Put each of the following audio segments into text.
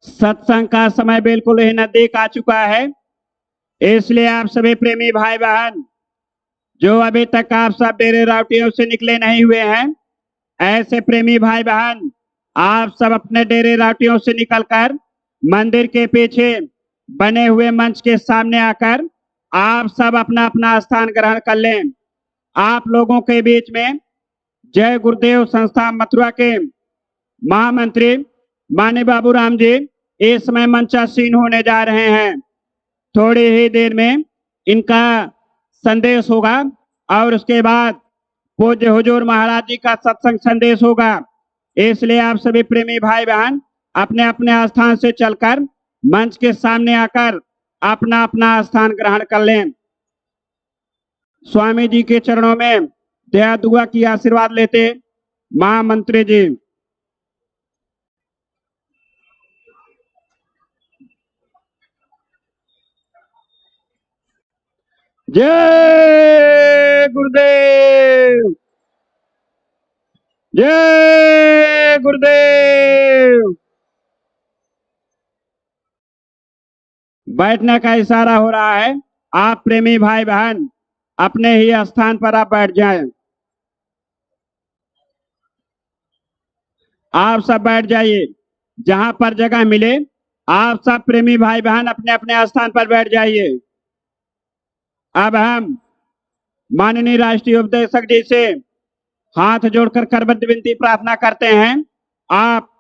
सत्संग का समय बिल्कुल ही नजदीक आ चुका है, इसलिए आप सभी प्रेमी भाई बहन जो अभी तक आप सब डेरे राउटियों से निकले नहीं हुए हैं, ऐसे प्रेमी भाई बहन आप सब अपने डेरे राउटियों से निकलकर मंदिर के पीछे बने हुए मंच के सामने आकर आप सब अपना अपना स्थान ग्रहण कर लें। आप लोगों के बीच में जय गुरुदेव संस्था मथुरा के महामंत्री माननीय बाबूराम जी इस समय मंचासीन होने जा रहे हैं। थोड़ी ही देर में इनका संदेश होगा और उसके बाद पूज्य हुजूर महाराज जी का सत्संग संदेश होगा। इसलिए आप सभी प्रेमी भाई बहन अपने अपने स्थान से चलकर मंच के सामने आकर अपना अपना स्थान ग्रहण कर लें। स्वामी जी के चरणों में दया दुआ की आशीर्वाद लेते महामंत्री जी। जय गुरुदेव, जय गुरुदेव। बैठने का इशारा हो रहा है। आप प्रेमी भाई बहन अपने ही स्थान पर आप बैठ जाएं। आप सब बैठ जाइए, जहां पर जगह मिले आप सब प्रेमी भाई बहन अपने अपने स्थान पर बैठ जाइए। अब हम माननीय राष्ट्रीय उपदेशक जी से हाथ जोड़कर करबद्ध विनती प्रार्थना करते हैं। आप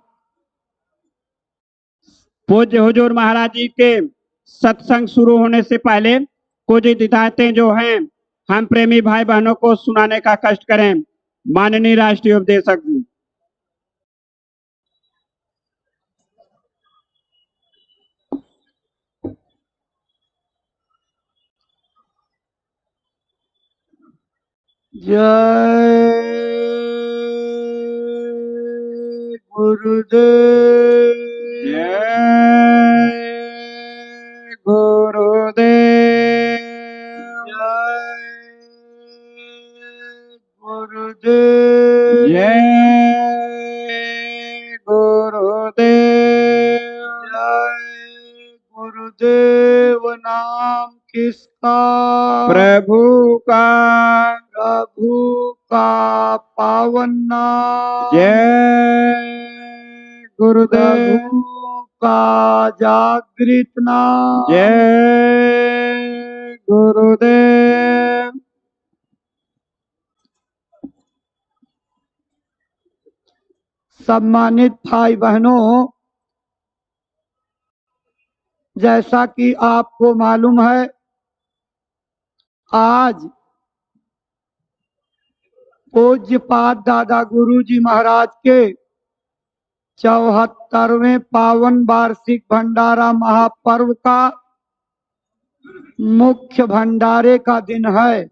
पूज्य हुजूर महाराज जी के सत्संग शुरू होने से पहले कुछ हिदायतें जो हैं हम प्रेमी भाई बहनों को सुनाने का कष्ट करें। माननीय राष्ट्रीय उपदेशक जी। जय गुरुदेव, जय गुरुदेव, जय गुरुदेव, जय गुरुदेव, जय गुरुदेव। नाम किसका? प्रभु का, प्रभु का पावन नाम। जय गुरुदेव, प्रभु का जागृत नाम। जय गुरुदेव। सम्मानित भाई बहनों, जैसा कि आपको मालूम है, आज पूज्यपाद दादा गुरुजी महाराज के 74वें पावन वार्षिक भंडारा महापर्व का मुख्य भंडारे का दिन है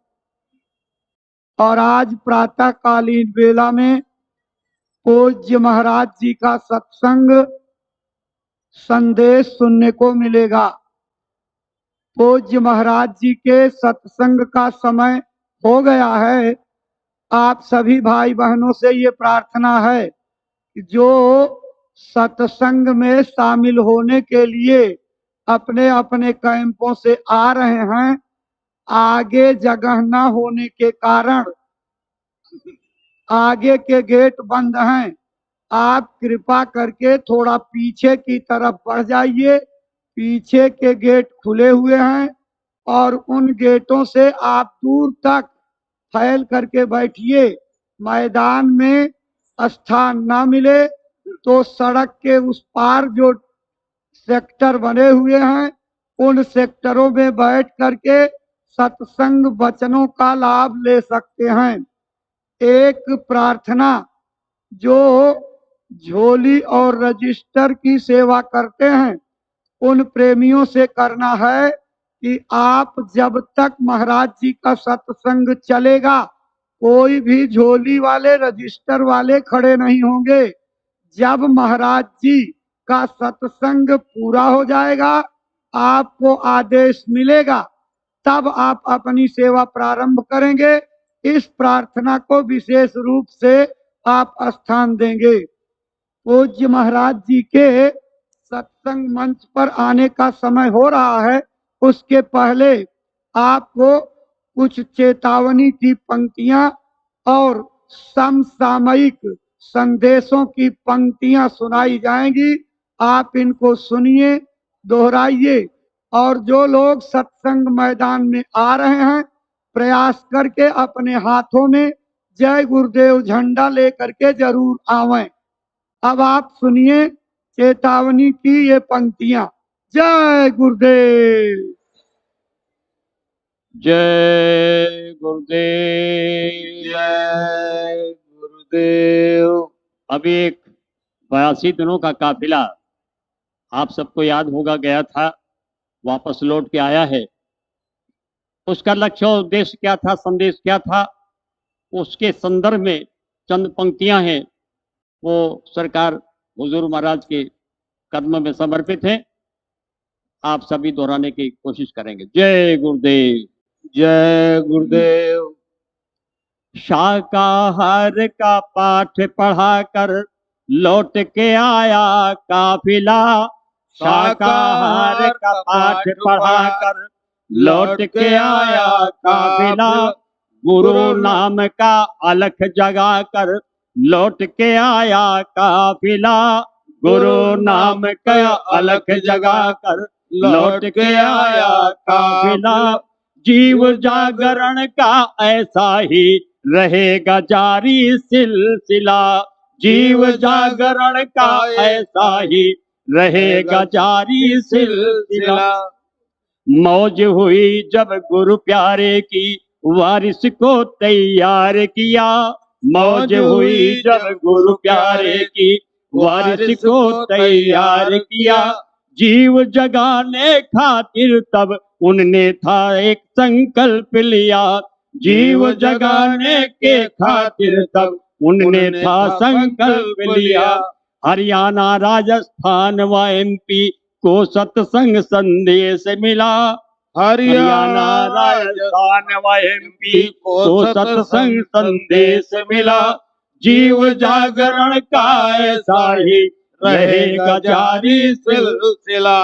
और आज प्रातःकालीन वेला में पूज्य महाराज जी का सत्संग संदेश सुनने को मिलेगा। पूज्य महाराज जी के सत्संग का समय हो गया है। आप सभी भाई बहनों से ये प्रार्थना है कि जो सत्संग में शामिल होने के लिए अपने अपने कैंपों से आ रहे हैं, आगे जगह न होने के कारण आगे के गेट बंद हैं। आप कृपा करके थोड़ा पीछे की तरफ बढ़ जाइए। पीछे के गेट खुले हुए हैं और उन गेटों से आप दूर तक फैल करके बैठिए। मैदान में स्थान ना मिले तो सड़क के उस पार जो सेक्टर बने हुए हैं उन सेक्टरों में बैठ करके सत्संग वचनों का लाभ ले सकते हैं। एक प्रार्थना जो झोली और रजिस्टर की सेवा करते हैं उन प्रेमियों से करना है कि आप जब तक महाराज जी का सत्संग चलेगा कोई भी झोली वाले रजिस्टर वाले खड़े नहीं होंगे। जब महाराज जी का सत्संग पूरा हो जाएगा, आपको आदेश मिलेगा, तब आप अपनी सेवा प्रारंभ करेंगे। इस प्रार्थना को विशेष रूप से आप स्थान देंगे। पूज्य महाराज जी के सत्संग मंच पर आने का समय हो रहा है, उसके पहले आपको कुछ चेतावनी की पंक्तियां और समसामयिक संदेशों की पंक्तियां सुनाई जाएंगी। आप इनको सुनिए, दोहराइए, और जो लोग सत्संग मैदान में आ रहे हैं, प्रयास करके अपने हाथों में जय गुरुदेव झंडा लेकर के जरूर आवें। अब आप सुनिए चेतावनी की ये पंक्तियां। जय गुरुदेव। जय गुरुदेव, जय गुरुदेव। अभी एक 82 दिनों का काफिला आप सबको याद होगा गया था, वापस लौट के आया है। उसका लक्ष्य और उद्देश्य क्या था, संदेश क्या था, उसके संदर्भ में चंद पंक्तियां हैं, वो सरकार हुजूर महाराज के कदमों में समर्पित हैं। आप सभी दोहराने की कोशिश करेंगे। जय गुरुदेव, जय गुरुदेव। शाकाहार का पाठ पढ़ा कर लौट के आया काफिला, शाकाहार का पाठ पढ़ा कर लौट के आया काफिला, गुरु नाम का अलख जगा कर लौट के आया काफिला, गुरु नाम का अलख जगा कर लौट के आया काफिला। जीव जागरण का ऐसा ही रहेगा जारी सिलसिला, जीव जागरण का ऐसा ही रहेगा जारी सिलसिला। मौज हुई जब गुरु प्यारे की वारिस को तैयार किया, मौज हुई जब गुरु प्यारे की वारिस को तैयार किया, जीव जगाने खातिर तब उनने था एक संकल्प लिया, जीव जगाने के खातिर तब उनने था संकल्प लिया। हरियाणा, राजस्थान व MP को सत्संग संदेश मिला, हरियाणा, राजस्थान व MP को सत्संग संदेश मिला। जीव जागरण का ऐसा ही रहेगा जारी सिलसिला।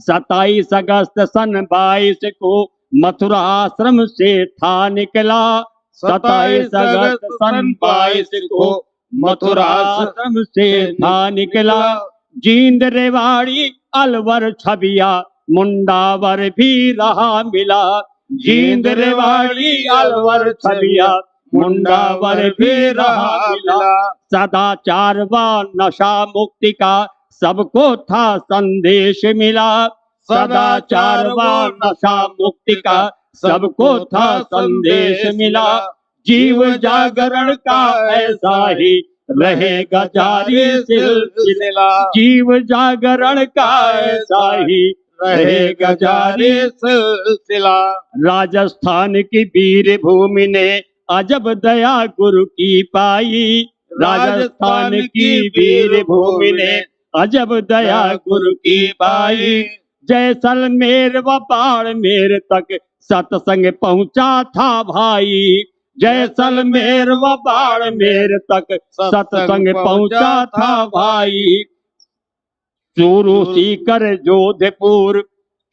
27 अगस्त सन 22 को मथुरा आश्रम से था निकला, 27 अगस्त सन 22 को मथुरा आश्रम से था निकला। जींद, रेवाड़ी, अलवर, छबिया, मुंडावर भी रहा मिला, जींद, रेवाड़ी, अलवर, छबिया, मुंडावर भी रहा मिला। सदाचार व नशा मुक्ति का सबको था संदेश मिला, सदाचार व नशा मुक्ति का सबको था संदेश मिला। जीव जागरण का ऐसा ही रहेगा जारी सिलसिला, जीव जागरण का ऐसा ही रहेगा जारी सिलसिला। राजस्थान की वीर भूमि ने अजब दया गुरु की पाई, राजस्थान की वीर भूमि ने अजब दया गुरु की पाई। जैसलमेर व बाड़मेर तक सत्संग पहुंचा था भाई, जैसलमेर व बाड़मेर तक सत्संग पहुंचा था भाई। चूरू, सीकर, जोधपुर,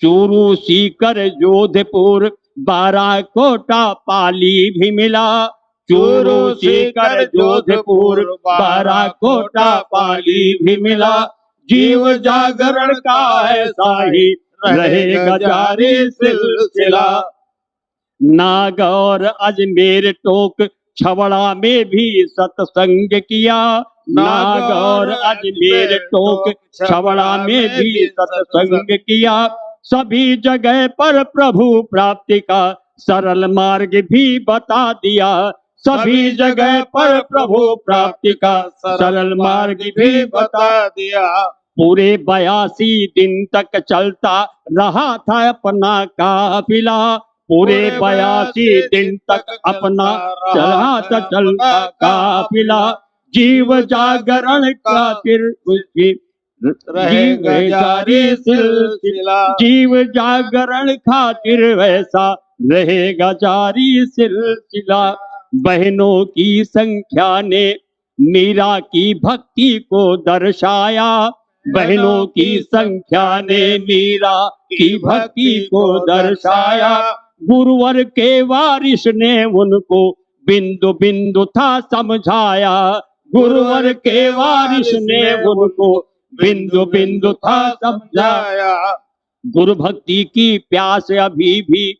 चूरू, सीकर, जोधपुर, बाराकोटा, पाली भी मिला, चूरू, सीकर, जोधपुर, बाराकोटा, पाली भी मिला। जीव जागरण का ऐसा ही रहेगा जारी सिलसिला। नागौर, अजमेर, टोक, छवड़ा में भी सत्संग किया, नागौर, अजमेर, टोक, छवड़ा में भी सत्संग किया। सभी जगह पर प्रभु प्राप्ति का सरल मार्ग भी बता दिया, सभी जगह पर प्रभु प्राप्ति का सरल मार्ग भी बता दिया। पूरे 82 दिन तक चलता रहा था अपना काफिला, पूरे 82 दिन तक अपना चलता काफिला। जीव जागरण खातिर रहेगा जारी सिलसिला, जीव जागरण खातिर वैसा रहेगा जारी सिलसिला। बहनों की संख्या ने मीरा की भक्ति को दर्शाया, बहनों की संख्या ने मीरा की भक्ति को दर्शाया। गुरुवर के वारिस ने उनको बिंदु बिंदु था समझाया। गुरुवर के वारिस ने उनको बिंदु बिंदु था समझाया। गुरु भक्ति की प्यास अभी भी,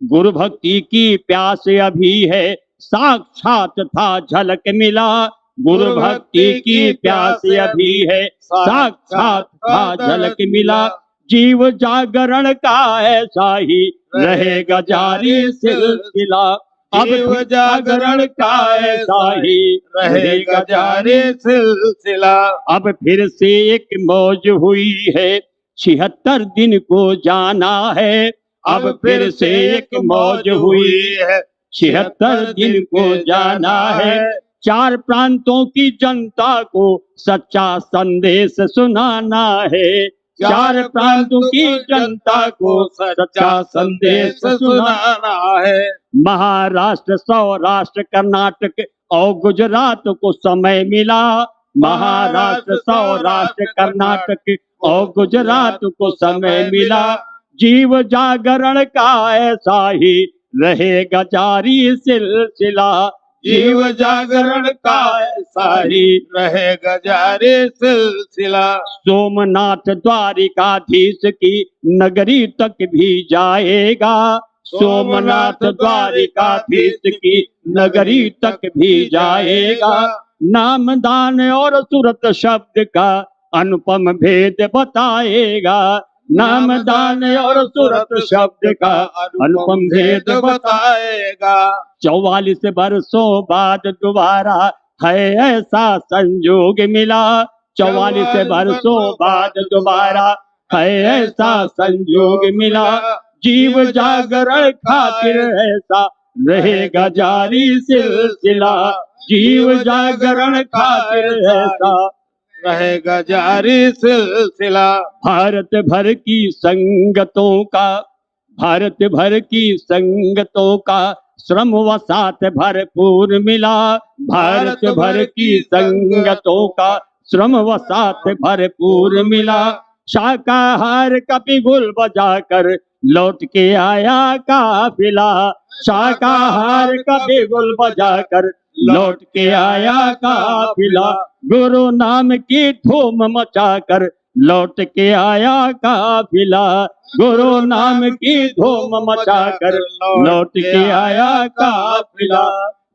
गुरु भक्ति की प्यास अभी है, साक्षात था झलक मिला। गुरु भक्ति की प्यास अभी है, साक्षात था झलक मिला। जीव जागरण का ऐसा ही रहेगा जारी सिलसिला। अब जागरण का ऐसा ही रहेगा जारी सिलसिला। अब फिर से एक मौज हुई है, 76 दिन को जाना है। अब फिर से एक मौज हुई है, 76 दिन को जाना है। 4 प्रांतों की जनता को सच्चा संदेश सुनाना है। 4 प्रांतों की जनता को सच्चा संदेश सुनाना है। महाराष्ट्र, सौराष्ट्र, कर्नाटक और गुजरात को समय मिला। महाराष्ट्र, सौराष्ट्र, कर्नाटक और गुजरात को समय मिला। जीव जागरण का ऐसा ही रहेगा जारी सिलसिला। जीव जागरण का ऐसा ही रहेगा जारी सिलसिला। सोमनाथ द्वारिकाधीश की नगरी तक भी जाएगा। सोमनाथ द्वारिकाधीश की नगरी तक भी जाएगा। नाम दान और सूरत शब्द का अनुपम भेद बताएगा। नाम दान और सूरत शब्द का अनुपम भेद बताएगा। 44 वर्षों बाद दोबारा है ऐसा संयोग मिला। 44 वर्षों बाद दोबारा है ऐसा संयोग मिला। जीव जागरण खातिर ऐसा रहेगा जारी सिलसिला। जीव जागरण खातिर ऐसा रहेगा जारी सिलसिला। भारत भर की संगतों का, भारत भर की संगतों का श्रम व साथ भरपूर मिला। भारत भर की संगतों का श्रम व साथ भरपूर मिला। शाकाहार का बिगुल बजाकर लौट के आया काफिला। शाकाहार का बिगुल बजाकर लौट के आया काफिला। गुरु नाम की धूम मचाकर लौट के आया काफिला। गुरु नाम की धूम मचाकर लौट के आया काफिला।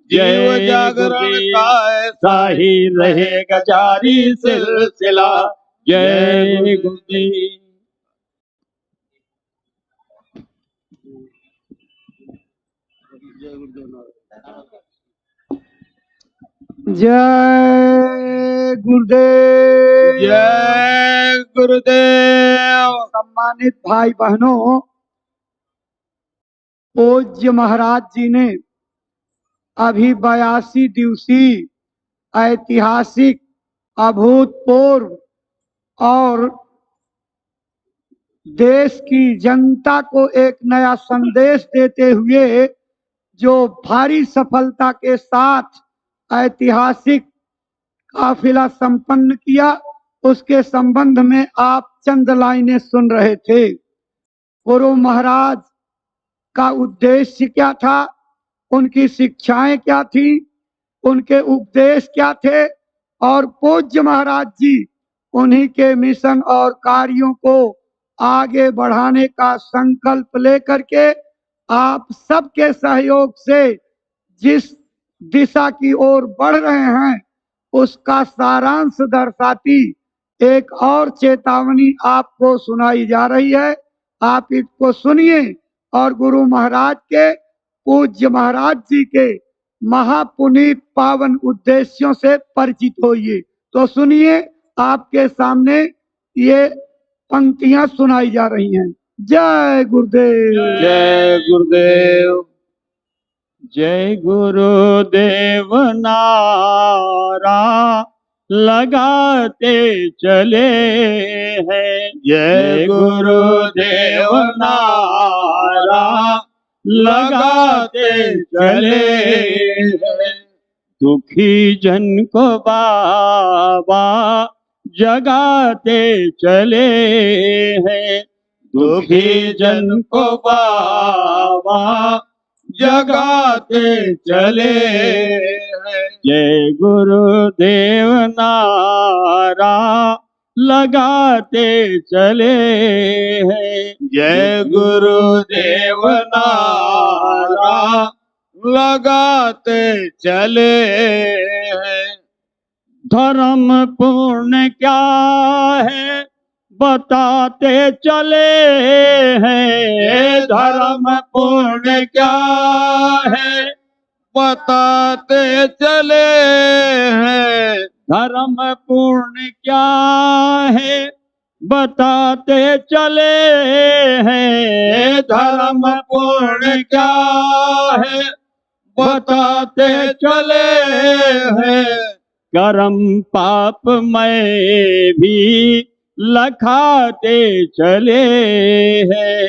जय जागरण का ऐसा ही रहेगा जारी सिलसिला। जय गुरुदेव। जय गुरुदेव। जय गुरुदेव। सम्मानित भाई बहनों, पूज्य महाराज जी ने अभी 82 दिवसीय ऐतिहासिक, अभूतपूर्व और देश की जनता को एक नया संदेश देते हुए जो भारी सफलता के साथ ऐतिहासिक काफिला संपन्न किया, उसके संबंध में आप चंद लाइनें सुन रहे थे। गुरु महाराज का उद्देश्य क्या था, उनकी शिक्षाएं क्या थी, उनके उपदेश क्या थे, और पूज्य महाराज जी उन्हीं के मिशन और कार्यों को आगे बढ़ाने का संकल्प लेकर के आप सबके सहयोग से जिस दिशा की ओर बढ़ रहे हैं, उसका सारांश दर्शाती एक और चेतावनी आपको सुनाई जा रही है। आप इसको सुनिए और गुरु महाराज के, पूज्य महाराज जी के महापुनीत पावन उद्देश्यों से परिचित होइए। तो सुनिए, आपके सामने ये पंक्तियां सुनाई जा रही हैं। जय गुरुदेव। जय गुरुदेव। जय गुरुदेव नारा लगाते चले हैं। जय गुरुदेव नारा लगाते चले हैं। दुखी जन को बाबा जगाते चले हैं। दुखी जन को बाबा जगाते चले हैं। जय गुरुदेव नारा लगाते चले हैं। जय गुरुदेव नारा लगाते चले हैं। धर्म पूर्ण क्या है बताते चले हैं। धर्म पूर्ण क्या है बताते चले हैं। धर्म पूर्ण क्या है बताते चले हैं। धर्म पूर्ण क्या है बताते चले हैं। कर्म पाप में भी लखाते चले हैं।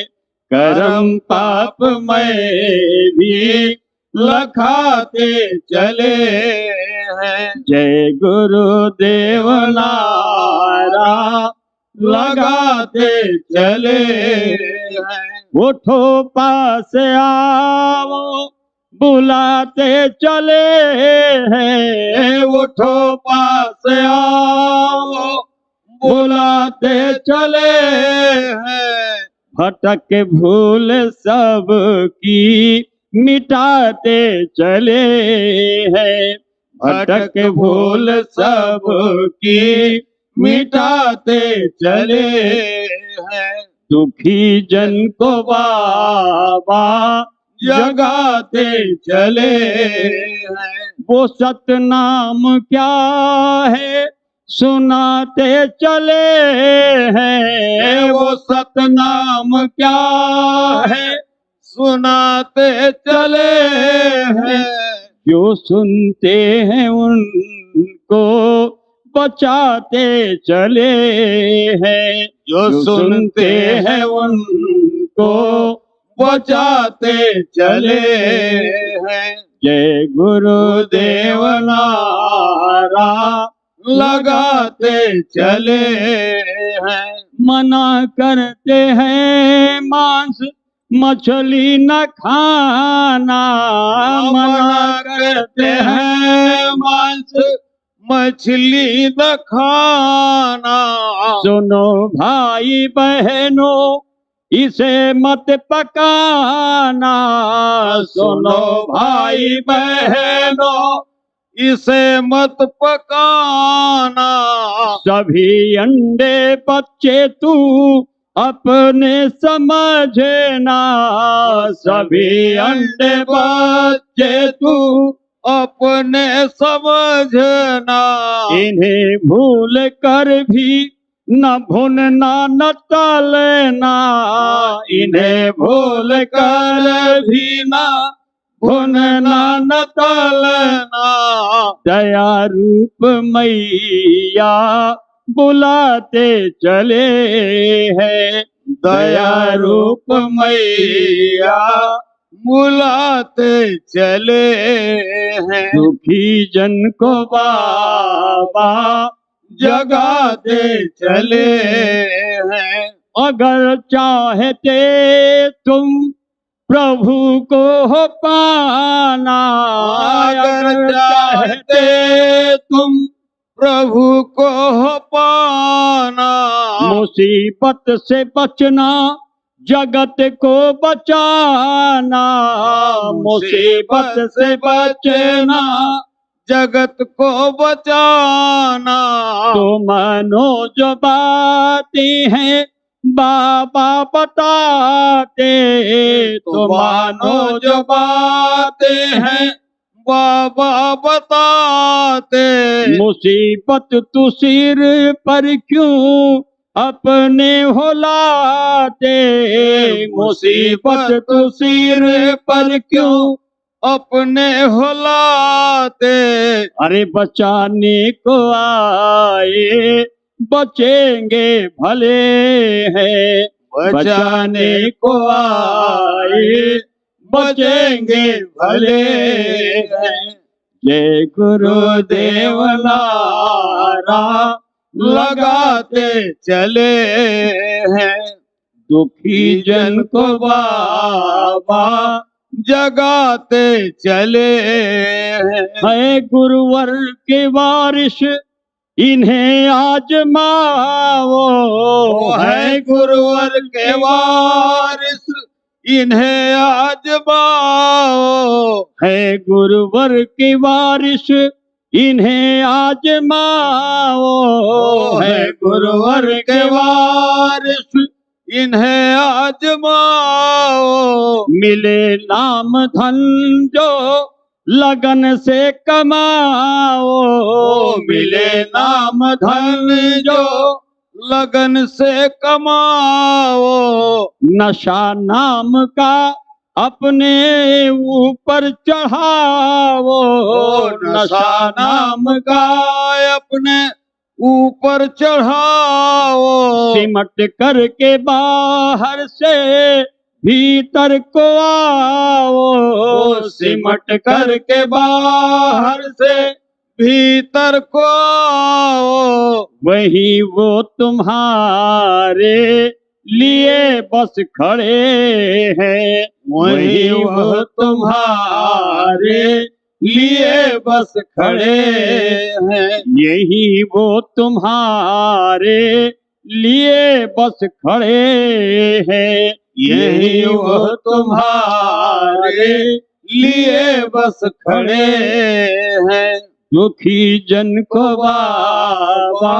कर्म पाप में भी लखाते चले हैं। जय गुरुदेव नारा लगाते चले हैं। उठो पास आओ बुलाते चले हैं। उठो पास आओ बुलाते चले हैं। भटक भूल सब की मिटाते चले हैं। भटक भूल सब की मिटाते चले हैं। दुखी जन को बाबा जगाते चले हैं। वो सतनाम क्या है सुनाते चले हैं। वो सतनाम क्या है सुनाते चले हैं। जो सुनते हैं उनको बचाते चले हैं। जो सुनते हैं उनको बचाते चले हैं। जय गुरुदेव नारा लगाते चले हैं। मना करते हैं मांस मछली न खाना। मना करते हैं मांस मछली न खाना। सुनो भाई बहनों इसे मत पकाना। सुनो भाई बहनों इसे मत पकाना। सभी अंडे बच्चे तू अपने समझना। सभी अंडे बच्चे तू अपने समझना। इन्हें भूल कर भी न भुनना न तलना। इन्हें भूल कर भी न भुनना न तलना। दया रूप मैया बुलाते चले हैं। दया रूप मैया बुलाते चले हैं। दुखी जन को बाबा जगाते चले हैं। अगर चाहते तुम प्रभु को हो पाना। अगर चाहते तुम प्रभु को हो पाना। मुसीबत से बचना जगत को बचाना। मुसीबत से बचना जगत को बचाना। तो मानो जो बातें हैं बाबा बताते। तो मानो जो बातें हैं बाबा बताते। मुसीबत तू सिर पर क्यों अपने हो लाते। मुसीबत तू सिर पर क्यों अपने हो लाते। अरे बचाने को आए बचेंगे भले हैं। बचाने को आए बचेंगे भले हैं। जय गुरुदेव नारा लगाते चले हैं। दुखी जन को बाबा जगाते चले हैं। है गुरुवर के वारिस इन्हें आजमाओ, है गुरुवर के वारिस इन्हें आजमाओ। है गुरुवर के वारिस इन्हें आजमाओ, है गुरुवर के वारिस इन्हें आजमाओ। मिले नाम धन जो लगन से कमाओ, मिले नाम धन जो लगन से कमाओ। नशा नाम का अपने ऊपर चढ़ाओ, नशा नाम का अपने ऊपर चढ़ाओ। सिमट करके बाहर से भीतर को आओ, सिमट करके बाहर से भीतर को आओ। वही वो तुम्हारे लिए बस खड़े हैं, वही वो तुम्हारे लिए बस खड़े हैं। यही वो तुम्हारे लिए बस खड़े हैं, यही वो तुम्हारे लिए बस खड़े हैं। दुखी जन को बाबा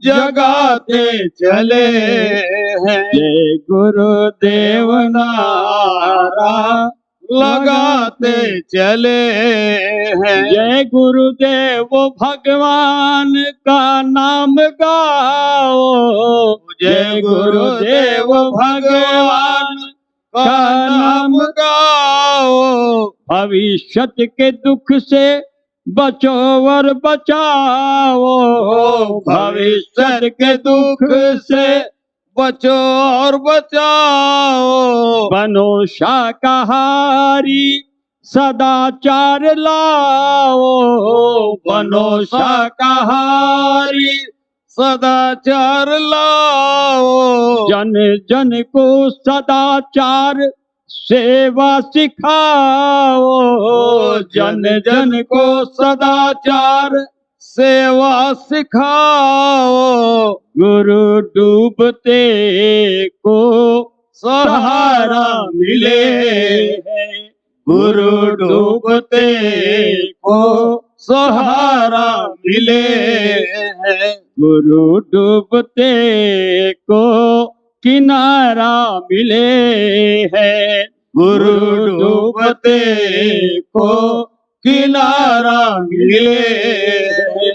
जगाते चले हैं। जय गुरुदेव नारा लगाते चले हैं। जय गुरुदेव भगवान का नाम गाओ, जय गुरुदेव भगवान का नाम गाओ। भविष्यत के दुख से बचो और बचाओ, भविष्य के दुख से बचो और बचाओ। बनो शाकाहारी सदाचार लाओ, बनो शाकाहारी सदाचार लाओ। जन जन को सदाचार सेवा सिखाओ, जन जन को सदाचार सेवा सिखाओ। गुरु डूबते को सहारा मिले है, गुरु डूबते को सहारा मिले हैं। गुरु डूबते को किनारा मिले है, गुरु डूबते को किनारा मिले हैं।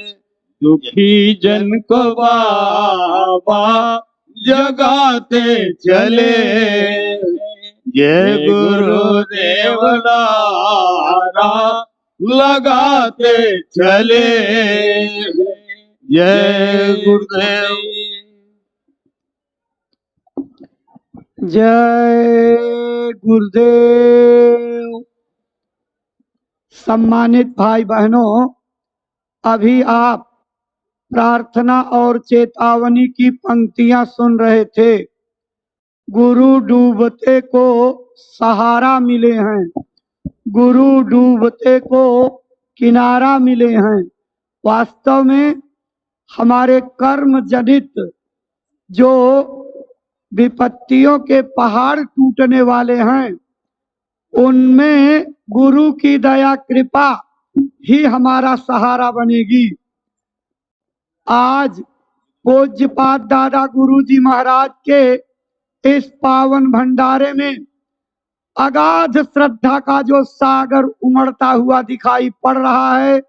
दुखी जन को बाबा जगाते चले। जय गुरुदेव नारा लगाते चले। जय गुरुदेव। जय गुरुदेव। सम्मानित भाई बहनों, अभी आप प्रार्थना और चेतावनी की पंक्तियां सुन रहे थे। गुरु डूबते को सहारा मिले हैं, गुरु डूबते को किनारा मिले हैं। वास्तव में हमारे कर्म जनित जो विपत्तियों के पहाड़ टूटने वाले हैं, उनमें गुरु की दया कृपा ही हमारा सहारा बनेगी। आज पूज्यपाद दादा गुरुजी महाराज के इस पावन भंडारे में अगाध श्रद्धा का जो सागर उमड़ता हुआ दिखाई पड़ रहा है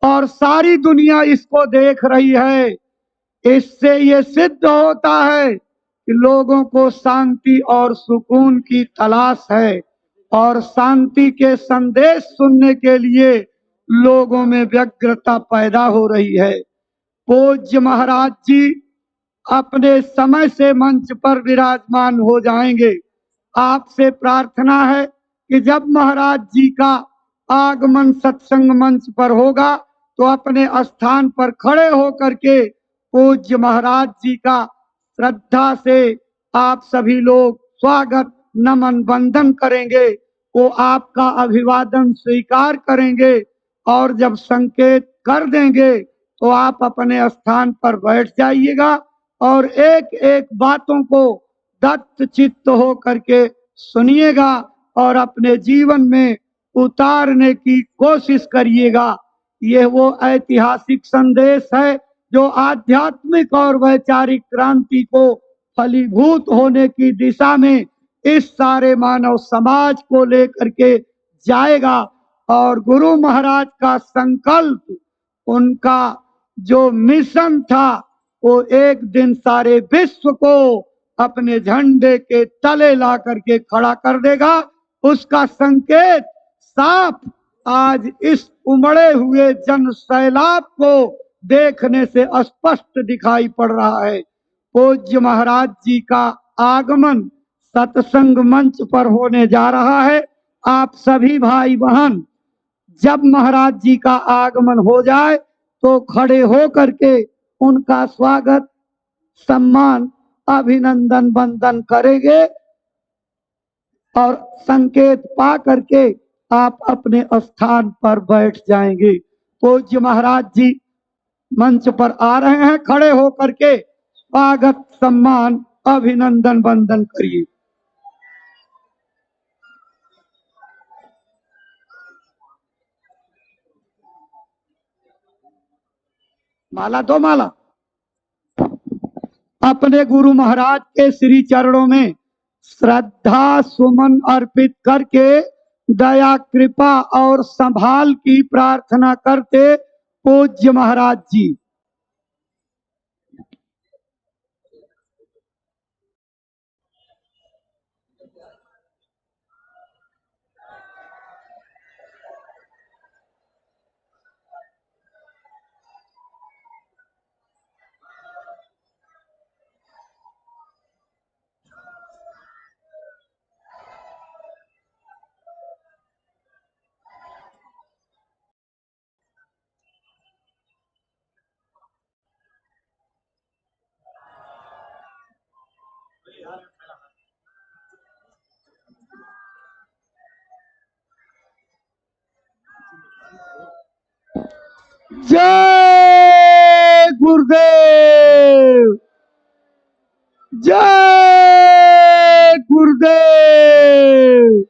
और सारी दुनिया इसको देख रही है, इससे ये सिद्ध होता है कि लोगों को शांति और सुकून की तलाश है और शांति के संदेश सुनने के लिए लोगों में व्यग्रता पैदा हो रही है। पूज्य महाराज जी अपने समय से मंच पर विराजमान हो जाएंगे। आपसे प्रार्थना है कि जब महाराज जी का आगमन सत्संग मंच पर होगा तो अपने स्थान पर खड़े होकर के पूज्य महाराज जी का श्रद्धा से आप सभी लोग स्वागत नमन वंदन करेंगे। वो आपका अभिवादन स्वीकार करेंगे और जब संकेत कर देंगे तो आप अपने स्थान पर बैठ जाइएगा और एक एक बातों को दत्त चित्त हो करके सुनिएगा और अपने जीवन में उतारने की कोशिश करिएगा। यह वो ऐतिहासिक संदेश है जो आध्यात्मिक और वैचारिक क्रांति को फलीभूत होने की दिशा में इस सारे मानव समाज को लेकर के जाएगा। और गुरु महाराज का संकल्प, उनका जो मिशन था, वो एक दिन सारे विश्व को अपने झंडे के तले ला करके खड़ा कर देगा। उसका संकेत साफ आज इस उमड़े हुए जन सैलाब को देखने से स्पष्ट दिखाई पड़ रहा है। पूज्य महाराज जी का आगमन सत्संग मंच पर होने जा रहा है। आप सभी भाई बहन जब महाराज जी का आगमन हो जाए तो खड़े हो करके उनका स्वागत, सम्मान, अभिनंदन वंदन करेंगे और संकेत पा करके आप अपने स्थान पर बैठ जाएंगे। पूज्य महाराज जी मंच पर आ रहे हैं, खड़े होकर के स्वागत, सम्मान, अभिनंदन वंदन करिए। माला दो माला। अपने गुरु महाराज के श्री चरणों में श्रद्धा सुमन अर्पित करके दया कृपा और संभाल की प्रार्थना करते पूज्य महाराज जी। जय गुरुदेव, जय गुरुदेव।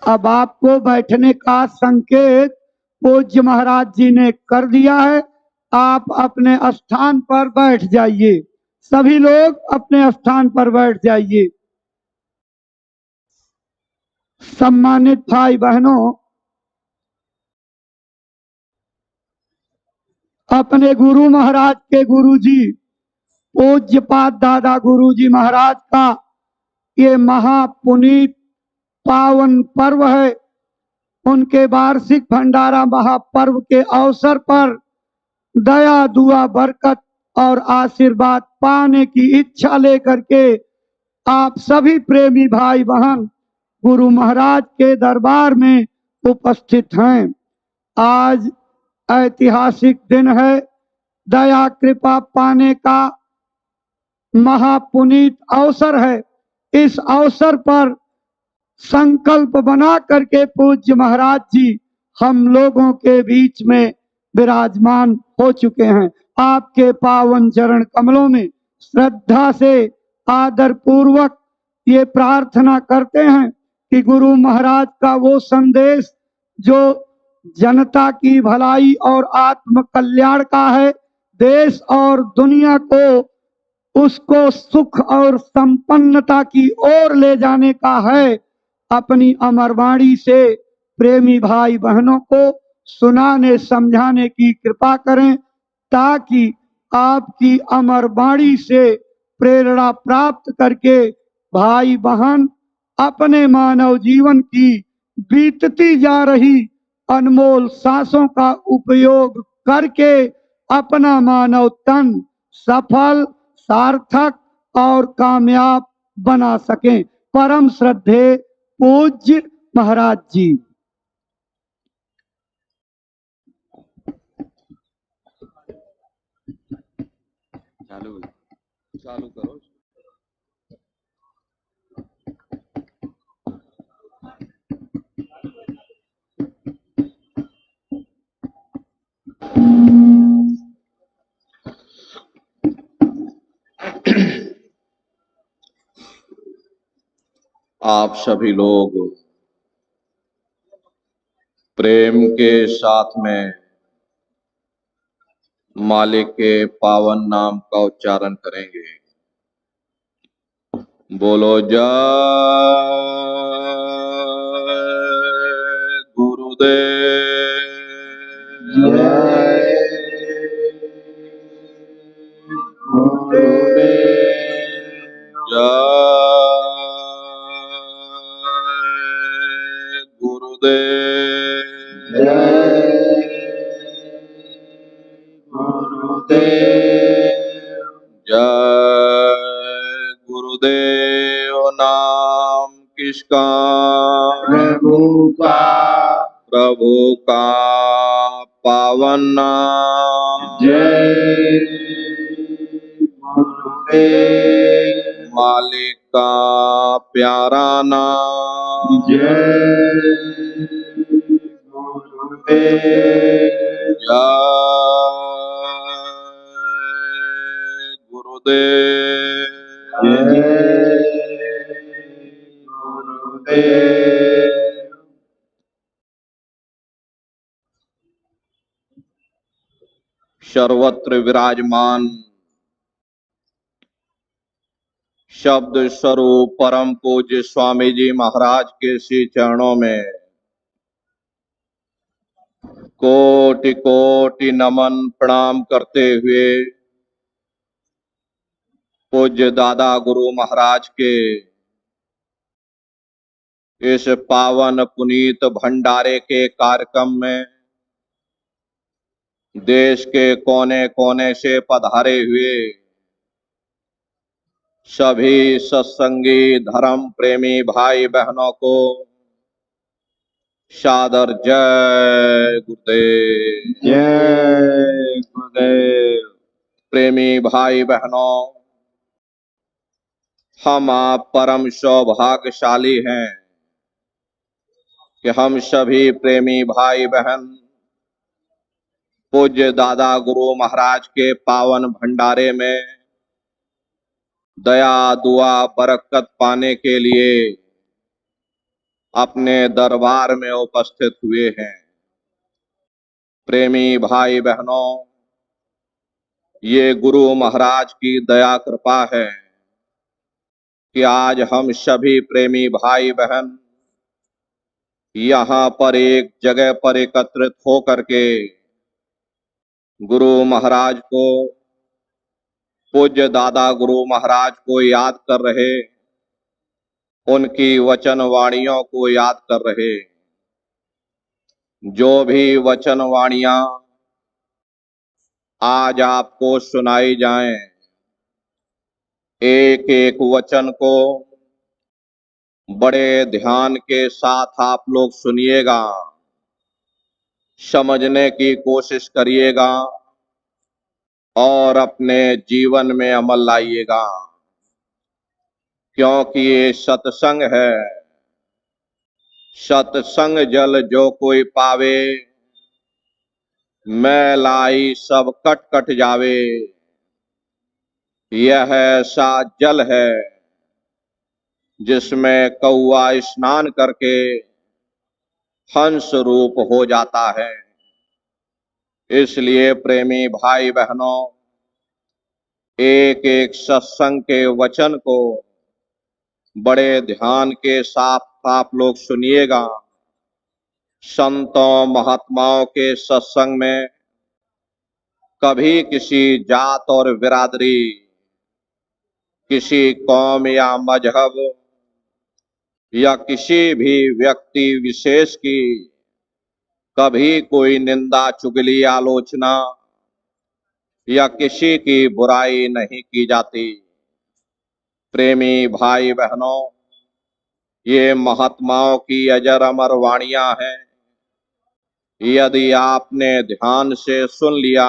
अब आपको बैठने का संकेत पूज्य महाराज जी ने कर दिया है। आप अपने स्थान पर बैठ जाइए। सभी लोग अपने स्थान पर बैठ जाइए। सम्मानित भाई बहनों, अपने गुरु महाराज के गुरुजी पूज्यपाद दादा गुरुजी महाराज का ये महापुनीत पावन पर्व है। उनके वार्षिक भंडारा महापर्व के अवसर पर दया दुआ बरकत और आशीर्वाद पाने की इच्छा लेकर के आप सभी प्रेमी भाई बहन गुरु महाराज के दरबार में उपस्थित हैं। आज ऐतिहासिक दिन है। दया कृपा पाने का महापुनीत अवसर है। इस अवसर पर संकल्प बना करके पूज्य महाराज जी हम लोगों के बीच में विराजमान हो चुके हैं। आपके पावन चरण कमलों में श्रद्धा से आदर पूर्वक ये प्रार्थना करते हैं कि गुरु महाराज का वो संदेश जो जनता की भलाई और आत्म कल्याण का है, देश और दुनिया को उसको सुख और संपन्नता की ओर ले जाने का है, अपनी अमर वाणी से प्रेमी भाई बहनों को सुनाने समझाने की कृपा करें, ताकि आपकी अमर वाणी से प्रेरणा प्राप्त करके भाई बहन अपने मानव जीवन की बीतती जा रही अनमोल सांसों का उपयोग करके अपना मानव तन सफल, सार्थक और कामयाब बना सकें। परम श्रद्धेय पूज्य महाराज जी। चालू करो। आप सभी लोग प्रेम के साथ में मालिक के पावन नाम का उच्चारण करेंगे। बोलो जय गुरुदेव। जय गुरुदेव। जय गुरुदेव। जय गुरुदेव। जय गुरुदेव। नाम किसका? प्रभु का। प्रभु का पावन नाम। जय गुरुदेव। मालिक का प्यारा नाम। जय गुरुदेव। जय गुरुदेव। जय गुरुदेव। सर्वत्र विराजमान शब्द स्वरूप परम पूज्य स्वामी जी महाराज के श्री चरणों में कोटि कोटि नमन प्रणाम करते हुए पूज्य दादा गुरु महाराज के इस पावन पुनीत भंडारे के कार्यक्रम में देश के कोने कोने से पधारे हुए सभी सत्संगी धर्म प्रेमी भाई बहनों को सादर जय गुरुदेव। जय गुरुदेव। प्रेमी भाई बहनों, हम आप परम सौभाग्यशाली हैं कि हम सभी प्रेमी भाई बहन पूज्य दादा गुरु महाराज के पावन भंडारे में दया दुआ बरकत पाने के लिए अपने दरबार में उपस्थित हुए हैं। प्रेमी भाई बहनों, ये गुरु महाराज की दया कृपा है कि आज हम सभी प्रेमी भाई बहन यहाँ पर एक जगह पर एकत्रित होकर के गुरु महाराज को, पूज्य दादा गुरु महाराज को याद कर रहे, उनकी वचन वाणियों को याद कर रहे। जो भी वचन वाणियां आज आपको सुनाई जाएं, एक एक वचन को बड़े ध्यान के साथ आप लोग सुनिएगा, समझने की कोशिश करिएगा और अपने जीवन में अमल लाइएगा, क्योंकि ये सत्संग है। सत्संग जल जो कोई पावे, मैलाई सब कट कट जावे। यह ऐसा जल है जिसमें कौआ स्नान करके हंस रूप हो जाता है। इसलिए प्रेमी भाई बहनों, एक एक सत्संग के वचन को बड़े ध्यान के साथ आप लोग सुनिएगा। संतों महात्माओं के सत्संग में कभी किसी जात और बिरादरी, किसी कौम या मजहब या किसी भी व्यक्ति विशेष की कभी कोई निंदा चुगली आलोचना या किसी की बुराई नहीं की जाती। प्रेमी भाई बहनों, ये महात्माओं की अजर अमर वाणियां हैं। यदि आपने ध्यान से सुन लिया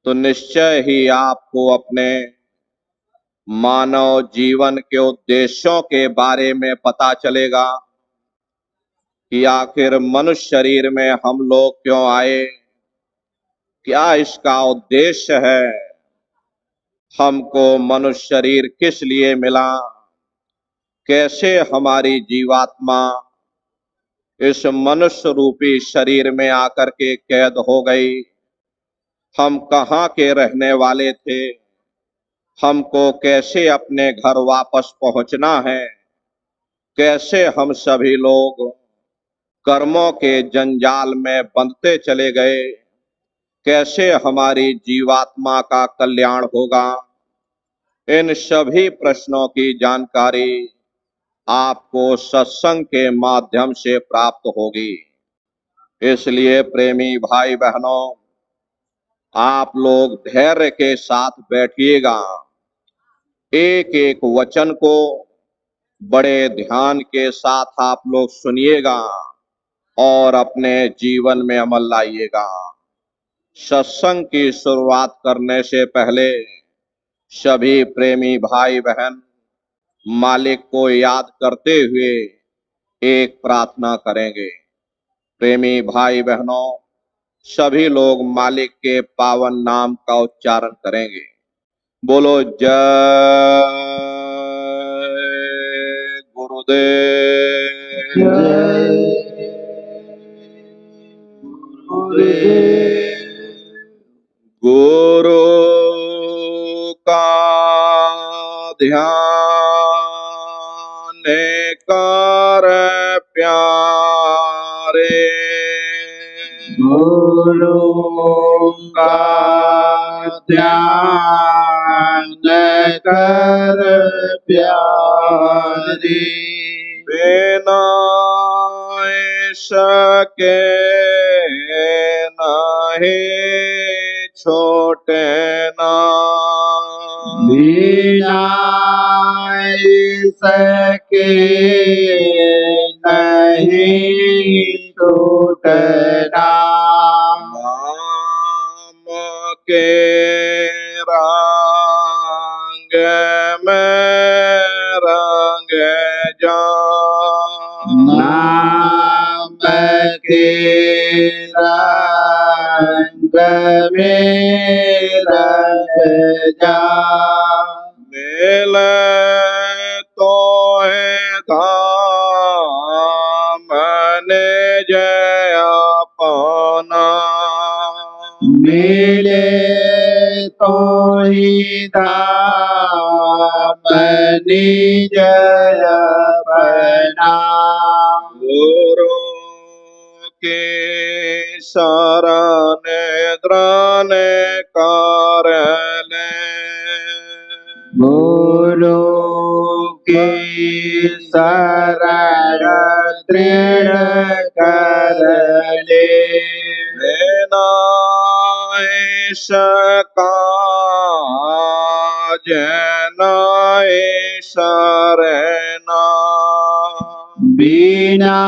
तो निश्चय ही आपको अपने मानव जीवन के उद्देश्यों के बारे में पता चलेगा कि आखिर मनुष्य शरीर में हम लोग क्यों आए, क्या इसका उद्देश्य है, हमको मनुष्य शरीर किस लिए मिला, कैसे हमारी जीवात्मा इस मनुष्य रूपी शरीर में आकर के कैद हो गई, हम कहाँ के रहने वाले थे, हमको कैसे अपने घर वापस पहुंचना है, कैसे हम सभी लोग कर्मों के जंजाल में बंधते चले गए, कैसे हमारी जीवात्मा का कल्याण होगा। इन सभी प्रश्नों की जानकारी आपको सत्संग के माध्यम से प्राप्त होगी। इसलिए प्रेमी भाई बहनों, आप लोग धैर्य के साथ बैठिएगा, एक एक वचन को बड़े ध्यान के साथ आप लोग सुनिएगा और अपने जीवन में अमल लाइएगा। सत्संग की शुरुआत करने से पहले सभी प्रेमी भाई बहन मालिक को याद करते हुए एक प्रार्थना करेंगे। प्रेमी भाई बहनों, सभी लोग मालिक के पावन नाम का उच्चारण करेंगे। बोलो जय गुरुदेव। गुरु का ध्यान कर प्यारे, गुरु का ध्यान कर प्यारी, बिना सके नहीं छोटे ना, बिना सके नहीं टूटना, नाम के रंग में रंग जा, नाम के रंग में रंग जा, मिले तो है धाम निज अपना, मिले तो ही धाम निज अपना, गुरु के शरण द्रान कर ले, गुरु की शरण दृढ़ कर ले, बिना इसका जनाए शरणा, बिना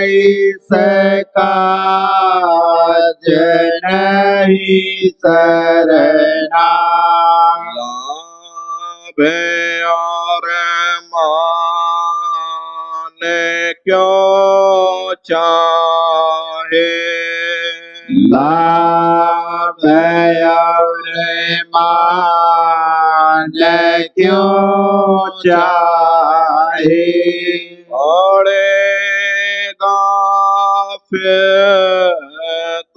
इसका नहीं शरणा, लाभ और मान क्यों चाहे, लाभ और मान क्यों चाहे, पड़ेगा फिर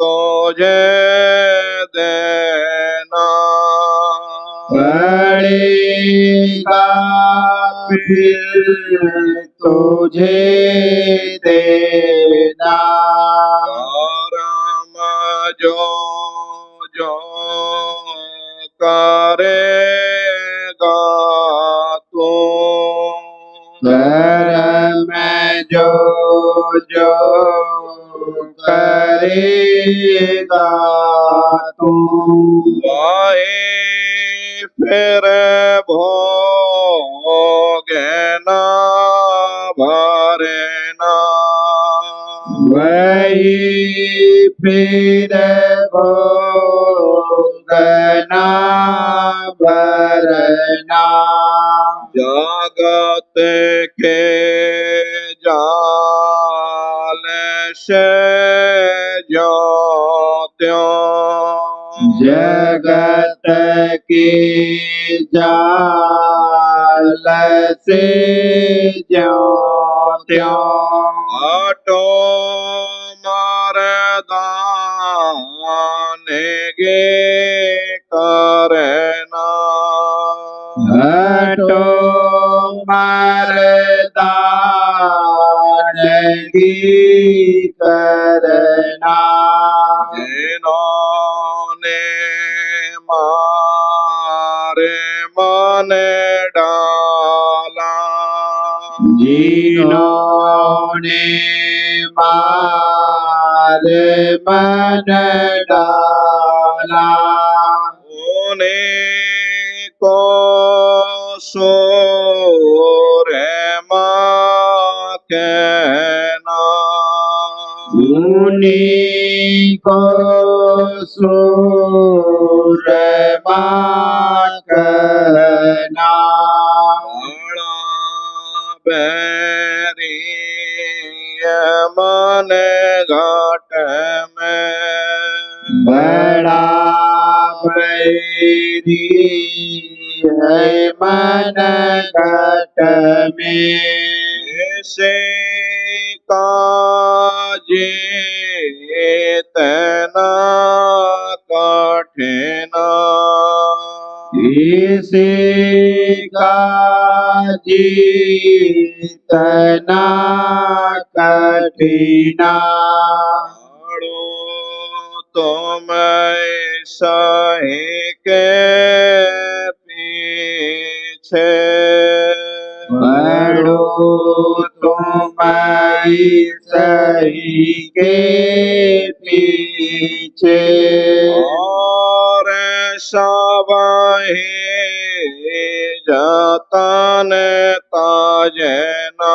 तुझे देना, पड़ेगा फिर तुझे देना, कर्म जो जो करेगा तू, कर्म जो जो करेगा तू, वही फिर भोगना भरना, वही फिर भोगना के जाल से जो त्यों जगत के जाल से ज्यों त्यों आटो मरदाने गे करना हटो मरदान की करना जिन्होंने मारे मन डाला जिन्होंने मार मन डाला उन्हीं को सूर माँ कहना उन्हीं को सूरमा करना बड़ा बैरी मन घाट में बड़ा बैरी है मन घट में से काजेतना कठिना इसी का जीतना कठिना तुम सही के पीछे बड़ो तुम सही के पीछे और सवाही जतन ताजना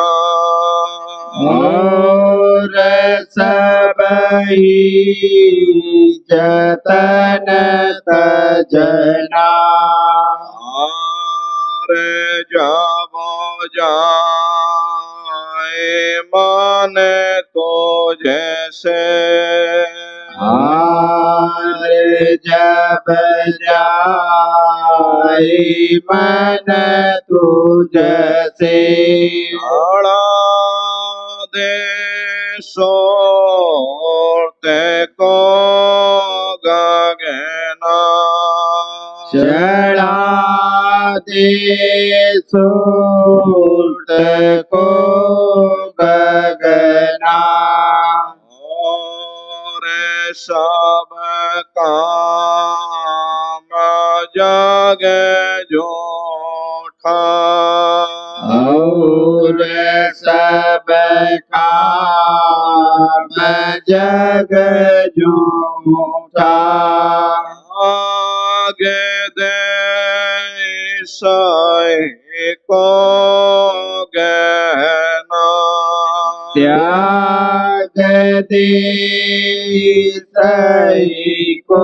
और सब ही जतन तजना और जब जाए मन तो जैसे और जब जाए मन तुझसे आड़ा दे सोते को गगना चढ़ा दे सूरत को गगना और सब काम जग जोठा और सब काम जग झूठा आगे दे सही को गहना त्याग दे सही को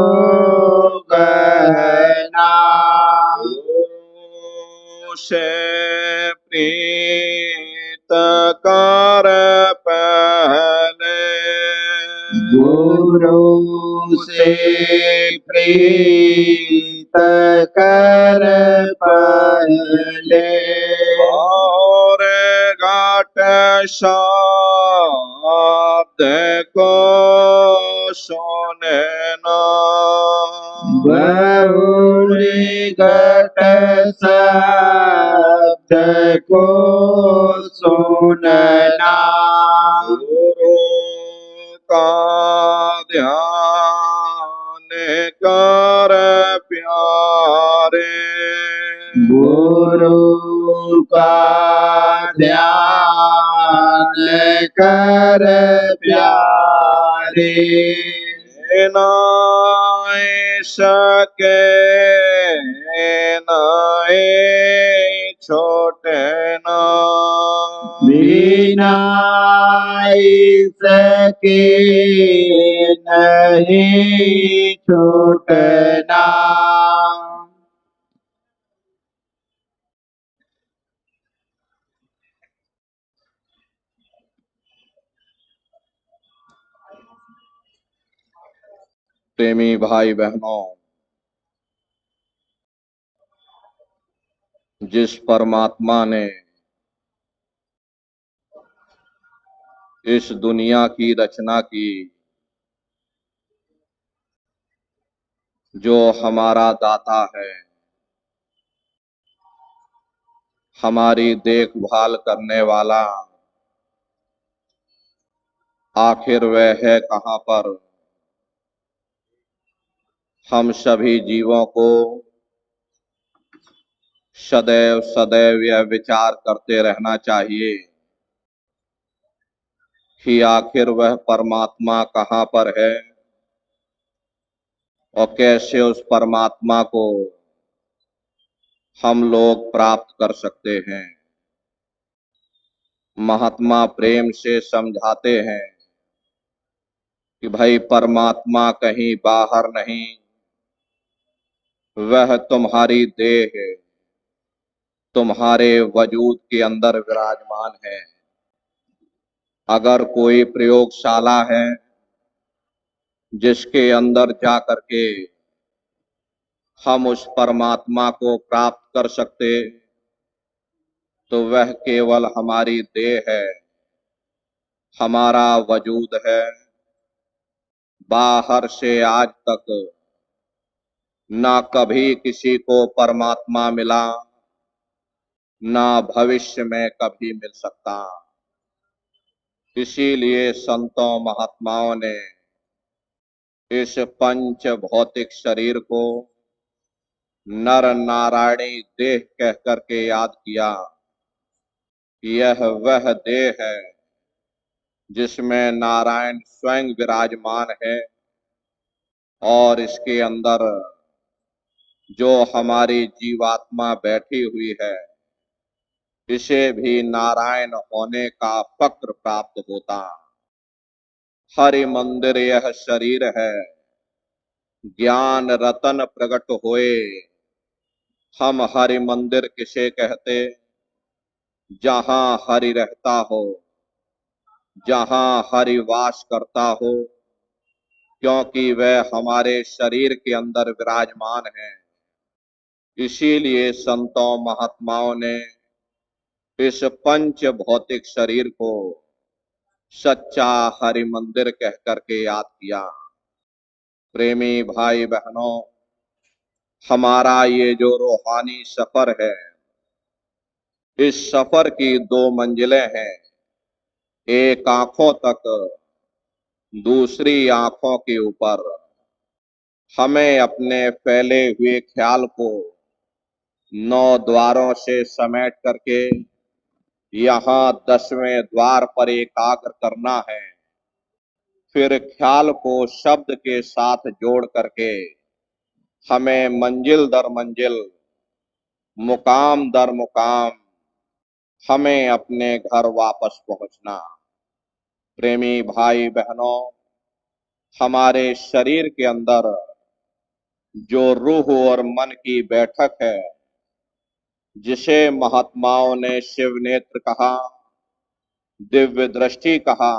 गहना से प्रीत कर पहले गुरु से प्रीत कर पहले और घाट शब्द को सुनना बहुरी घट शब्द को सुनना गुरु का ध्यान कर प्यारे गुरु का ध्यान कर प्यारे नाय सके नाय छोटे ना बिना इसके नहीं छूटना प्रेमी भाई बहनों, जिस परमात्मा ने इस दुनिया की रचना की, जो हमारा दाता है, हमारी देखभाल करने वाला, आखिर वह है कहां पर? हम सभी जीवों को सदैव सदैव यह विचार करते रहना चाहिए कि आखिर वह परमात्मा कहां पर है और कैसे उस परमात्मा को हम लोग प्राप्त कर सकते हैं। महात्मा प्रेम से समझाते हैं कि भाई परमात्मा कहीं बाहर नहीं, वह तुम्हारी देह है, तुम्हारे वजूद के अंदर विराजमान है। अगर कोई प्रयोगशाला है जिसके अंदर जा करके हम उस परमात्मा को प्राप्त कर सकते, तो वह केवल हमारी देह है, हमारा वजूद है। बाहर से आज तक ना कभी किसी को परमात्मा मिला, ना भविष्य में कभी मिल सकता। इसीलिए संतों महात्माओं ने इस पंच भौतिक शरीर को नर नारायणी देह कह करके याद किया। यह वह देह है जिसमें नारायण स्वयं विराजमान है और इसके अंदर जो हमारी जीवात्मा बैठी हुई है, इसे भी नारायण होने का फक्र प्राप्त होता। हरि मंदिर यह शरीर है, ज्ञान रतन प्रकट होए। हम हरि मंदिर किसे कहते? जहां हरि रहता हो, जहां हरि वास करता हो, क्योंकि वह हमारे शरीर के अंदर विराजमान है। इसीलिए संतों महात्माओं ने इस पंच भौतिक शरीर को सच्चा हरि मंदिर कह करके याद किया। प्रेमी भाई बहनों, हमारा ये जो रूहानी सफर है, इस सफर की दो मंजिलें हैं। एक आंखों तक, दूसरी आंखों के ऊपर। हमें अपने फैले हुए ख्याल को 9 द्वारों से समेट करके यहाँ 10वें द्वार पर एकाग्र करना है। फिर ख्याल को शब्द के साथ जोड़ करके हमें मंजिल दर मंजिल, मुकाम दर मुकाम, हमें अपने घर वापस पहुंचना। प्रेमी भाई बहनों, हमारे शरीर के अंदर जो रूह और मन की बैठक है, जिसे महात्माओं ने शिव नेत्र कहा, दिव्य दृष्टि कहा,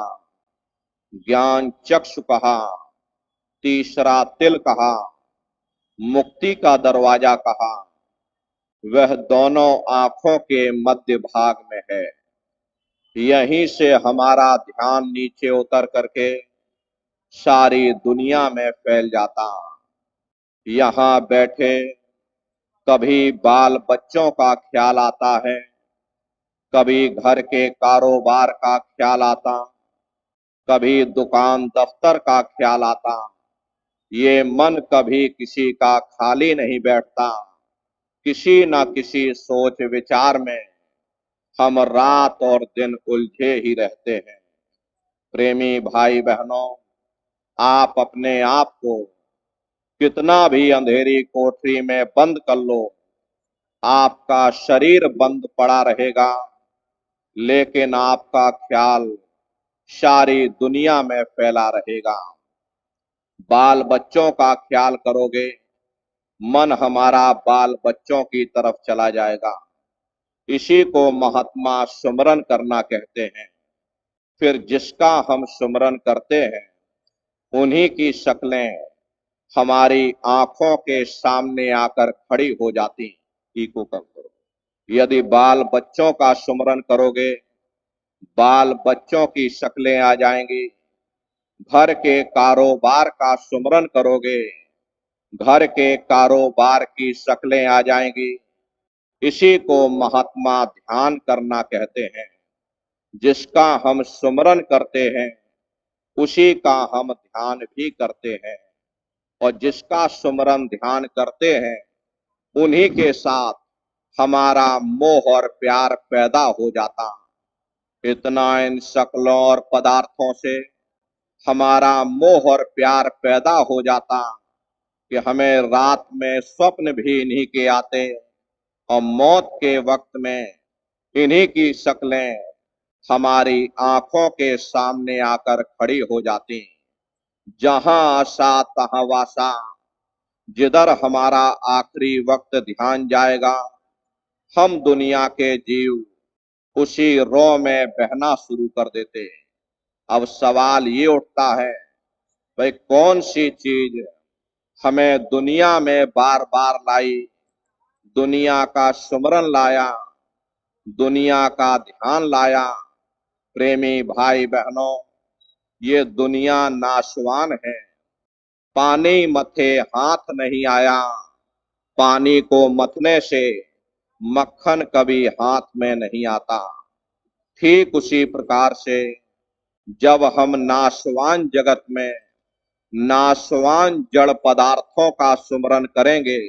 ज्ञान चक्षु कहा, तीसरा तिल कहा, मुक्ति का दरवाजा कहा, वह दोनों आंखों के मध्य भाग में है। यहीं से हमारा ध्यान नीचे उतर करके सारी दुनिया में फैल जाता। यहाँ बैठे कभी बाल बच्चों का ख्याल आता है, कभी घर के कारोबार का ख्याल आता, कभी दुकान दफ्तर का ख्याल आता। ये मन कभी किसी का खाली नहीं बैठता। किसी न किसी सोच विचार में हम रात और दिन उलझे ही रहते हैं। प्रेमी भाई बहनों, आप अपने आप को कितना भी अंधेरी कोठरी में बंद कर लो, आपका शरीर बंद पड़ा रहेगा, लेकिन आपका ख्याल सारी दुनिया में फैला रहेगा। बाल बच्चों का ख्याल करोगे, मन हमारा बाल बच्चों की तरफ चला जाएगा। इसी को महात्मा सुमरन करना कहते हैं। फिर जिसका हम सुमरन करते हैं, उन्हीं की शक्लें हमारी आंखों के सामने आकर खड़ी हो जाती। इको कम करो। यदि बाल बच्चों का सुमरन करोगे, बाल बच्चों की शक्लें आ जाएंगी। घर के कारोबार का सुमरन करोगे, घर के कारोबार की शक्लें आ जाएंगी। इसी को महात्मा ध्यान करना कहते हैं। जिसका हम सुमरन करते हैं, उसी का हम ध्यान भी करते हैं, और जिसका सुमरन ध्यान करते हैं, उन्हीं के साथ हमारा मोह और प्यार पैदा हो जाता। इतना इन शक्लों और पदार्थों से हमारा मोह और प्यार पैदा हो जाता कि हमें रात में स्वप्न भी इन्हीं के आते, और मौत के वक्त में इन्हीं की शक्लें हमारी आंखों के सामने आकर खड़ी हो जाती। जहां आशा तहां वासा, जिधर हमारा आखिरी वक्त ध्यान जाएगा, हम दुनिया के जीव उसी रो में बहना शुरू कर देते। अब सवाल ये उठता है, भाई कौन सी चीज हमें दुनिया में बार बार लाई, दुनिया का सुमरन लाया, दुनिया का ध्यान लाया। प्रेमी भाई बहनों, ये दुनिया नाशवान है। पानी मथे हाथ नहीं आया, पानी को मथने से मक्खन कभी हाथ में नहीं आता। ठीक उसी प्रकार से जब हम नाशवान जगत में नाशवान जड़ पदार्थों का सुमरन करेंगे,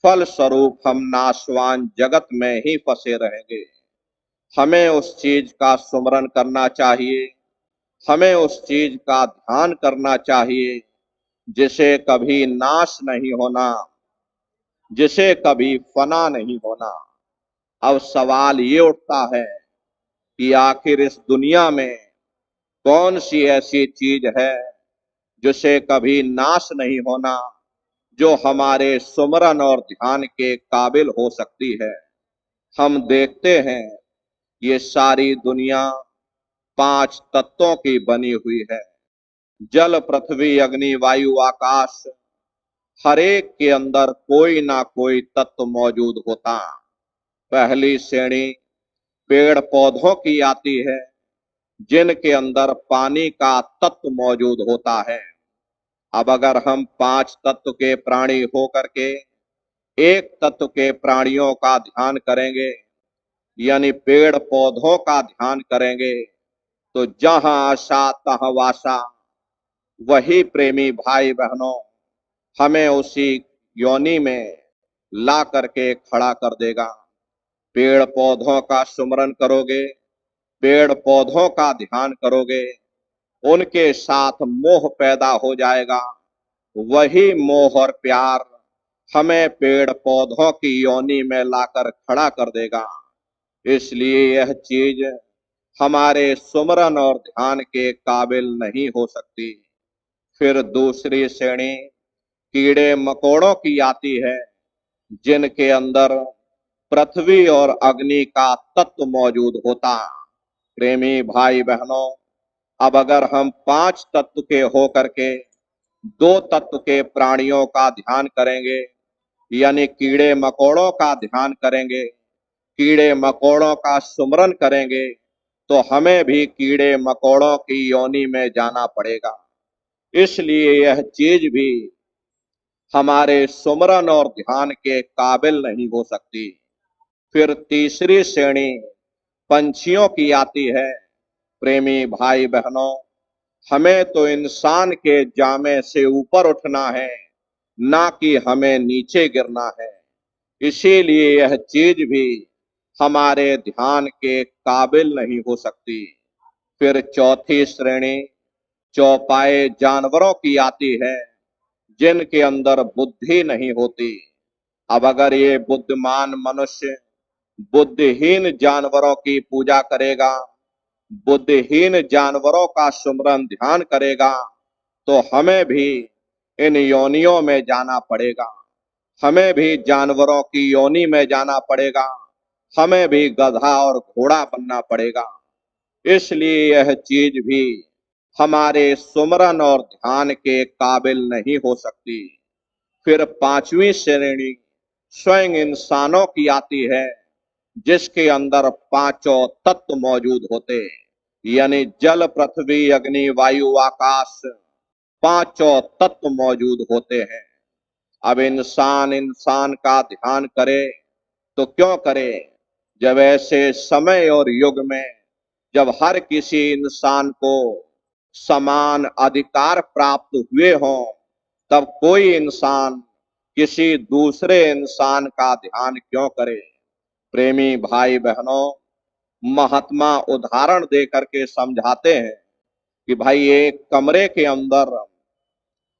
फल स्वरूप हम नाशवान जगत में ही फंसे रहेंगे। हमें उस चीज का सुमरन करना चाहिए, हमें उस चीज का ध्यान करना चाहिए जिसे कभी नाश नहीं होना, जिसे कभी फना नहीं होना। अब सवाल ये उठता है कि आखिर इस दुनिया में कौन सी ऐसी चीज है जिसे कभी नाश नहीं होना, जो हमारे सुमरन और ध्यान के काबिल हो सकती है। हम देखते हैं ये सारी दुनिया 5 तत्वों की बनी हुई है। जल, पृथ्वी, अग्नि, वायु, आकाश, हर एक के अंदर कोई ना कोई तत्व मौजूद होता। पहली श्रेणी पेड़ पौधों की आती है, जिनके अंदर पानी का तत्व मौजूद होता है। अब अगर हम 5 तत्व के प्राणी होकर के एक तत्व के प्राणियों का ध्यान करेंगे, यानी पेड़ पौधों का ध्यान करेंगे, तो जहां आशा तहां वासा, वही प्रेमी भाई बहनों हमें उसी योनि में ला करके खड़ा कर देगा। पेड़ पौधों का सुमरन करोगे, पेड़ पौधों का ध्यान करोगे, उनके साथ मोह पैदा हो जाएगा। वही मोह और प्यार हमें पेड़ पौधों की योनि में लाकर खड़ा कर देगा। इसलिए यह चीज हमारे सुमरन और ध्यान के काबिल नहीं हो सकती। फिर दूसरी श्रेणी कीड़े मकोड़ों की आती है, जिनके अंदर पृथ्वी और अग्नि का तत्व मौजूद होता। प्रेमी भाई बहनों, अब अगर हम 5 तत्व के होकर के 2 तत्व के प्राणियों का ध्यान करेंगे, यानी कीड़े मकोड़ों का ध्यान करेंगे, कीड़े मकोड़ों का सुमरन करेंगे, तो हमें भी कीड़े मकोड़ों की योनि में जाना पड़ेगा। इसलिए यह चीज भी हमारे सुमरन और ध्यान के काबिल नहीं हो सकती। फिर तीसरी श्रेणी पंछियों की आती है। प्रेमी भाई बहनों, हमें तो इंसान के जामे से ऊपर उठना है, ना कि हमें नीचे गिरना है। इसीलिए यह चीज भी हमारे ध्यान के काबिल नहीं हो सकती। फिर चौथी श्रेणी चौपाए जानवरों की आती है, जिनके अंदर बुद्धि नहीं होती। अब अगर ये बुद्धिमान मनुष्य बुद्धिहीन जानवरों की पूजा करेगा, बुद्धिहीन जानवरों का सुमरन ध्यान करेगा, तो हमें भी इन योनियों में जाना पड़ेगा, हमें भी जानवरों की योनि में जाना पड़ेगा, हमें भी गधा और घोड़ा बनना पड़ेगा। इसलिए यह चीज भी हमारे सुमरन और ध्यान के काबिल नहीं हो सकती। फिर पांचवी श्रेणी स्वयं इंसानों की आती है, जिसके अंदर पांचों तत्व मौजूद होते, यानी जल, पृथ्वी, अग्नि, वायु, आकाश, पांचों तत्व मौजूद होते हैं। अब इंसान इंसान का ध्यान करे तो क्यों करे, जब ऐसे समय और युग में जब हर किसी इंसान को समान अधिकार प्राप्त हुए हों, तब कोई इंसान किसी दूसरे इंसान का ध्यान क्यों करे। प्रेमी भाई बहनों, महात्मा उदाहरण दे करके समझाते हैं कि भाई एक कमरे के अंदर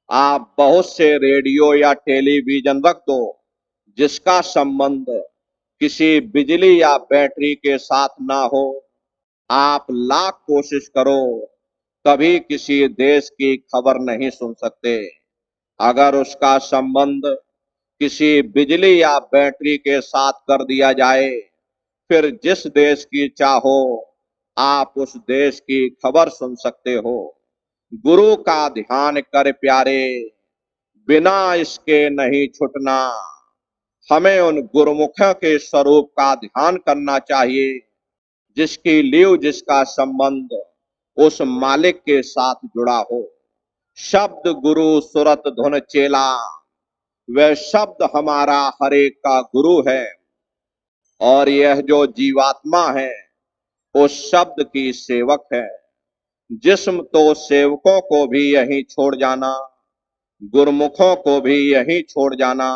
आप बहुत से रेडियो या टेलीविजन रख दो, जिसका संबंध किसी बिजली या बैटरी के साथ ना हो। आप लाख कोशिश करो, कभी किसी देश की खबर नहीं सुन सकते। अगर उसका संबंध किसी बिजली या बैटरी के साथ कर दिया जाए, फिर जिस देश की चाहो आप उस देश की खबर सुन सकते हो। गुरु का ध्यान कर प्यारे, बिना इसके नहीं छुटना। हमें उन गुरुमुखों के स्वरूप का ध्यान करना चाहिए, जिसकी लीव, जिसका संबंध उस मालिक के साथ जुड़ा हो। शब्द गुरु सुरत धुन चेला, वह शब्द हमारा हर एक का गुरु है। और यह जो जीवात्मा है उस शब्द की सेवक है। जिस्म तो सेवकों को भी यहीं छोड़ जाना, गुरुमुखों को भी यहीं छोड़ जाना,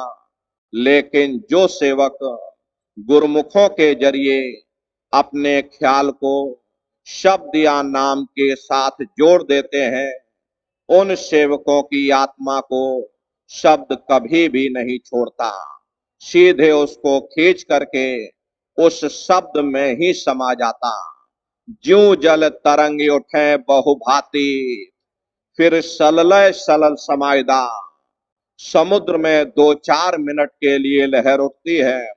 लेकिन जो सेवक गुरुमुखों के जरिए अपने ख्याल को शब्द या नाम के साथ जोड़ देते हैं, उन सेवकों की आत्मा को शब्द कभी भी नहीं छोड़ता, सीधे उसको खींच करके उस शब्द में ही समा जाता। ज्यों जल तरंग उठे बहुभांति, फिर सललय सलल समायदा। समुद्र में 2-4 मिनट के लिए लहर उठती है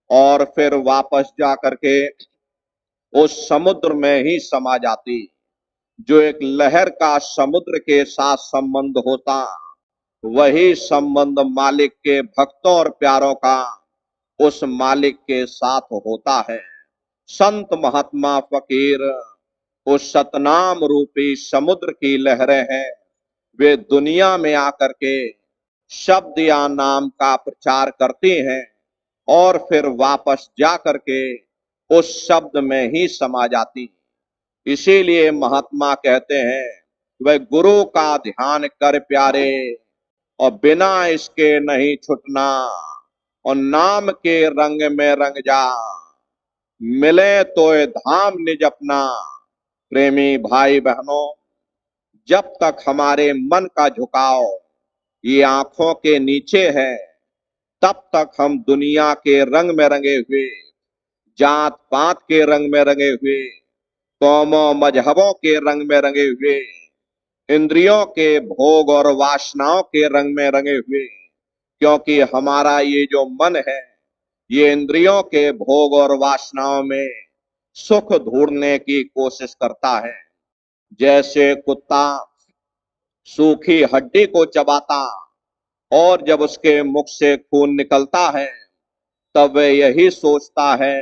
और फिर वापस जा करके उस समुद्र में ही समा जाती। जो एक लहर का समुद्र के साथ संबंध होता, वही संबंध मालिक के भक्तों और प्यारों का उस मालिक के साथ होता है। संत, महात्मा, फकीर उस सतनाम रूपी समुद्र की लहरें हैं। वे दुनिया में आकर के शब्द या नाम का प्रचार करती हैं और फिर वापस जा करके उस शब्द में ही समा जाती। इसीलिए महात्मा कहते हैं, वह गुरु का ध्यान कर प्यारे, और बिना इसके नहीं छुटना, और नाम के रंग में रंग जा, मिले तो धाम निज अपना। प्रेमी भाई बहनों, जब तक हमारे मन का झुकाव ये आंखों के नीचे है, तब तक हम दुनिया के रंग में रंगे हुए, जात पात के रंग में रंगे हुए, कौमों मजहबों के रंग में रंगे हुए, इंद्रियों के भोग और वासनाओं के रंग में रंगे हुए, क्योंकि हमारा ये जो मन है, ये इंद्रियों के भोग और वासनाओं में सुख ढूंढने की कोशिश करता है। जैसे कुत्ता सूखी हड्डी को चबाता और जब उसके मुख से खून निकलता है, तब वह यही सोचता है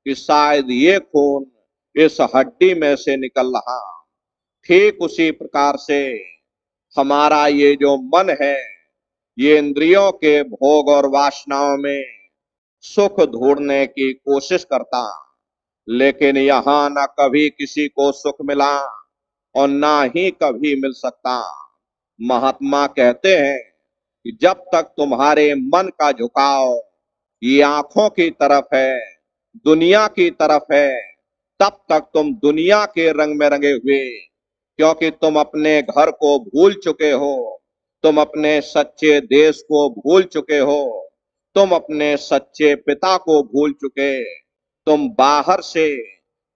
कि शायद ये खून इस हड्डी में से निकल रहा। ठीक उसी प्रकार से हमारा ये जो मन है, ये इंद्रियों के भोग और वासनाओं में सुख ढूंढने की कोशिश करता, लेकिन यहाँ न कभी किसी को सुख मिला और ना ही कभी मिल सकता। महात्मा कहते हैं कि जब तक तुम्हारे मन का झुकाव ये आंखों की तरफ है, दुनिया की तरफ है, तब तक तुम दुनिया के रंग में रंगे हुए, क्योंकि तुम अपने घर को भूल चुके हो, तुम अपने सच्चे देश को भूल चुके हो, तुम अपने सच्चे पिता को भूल चुके। तुम बाहर से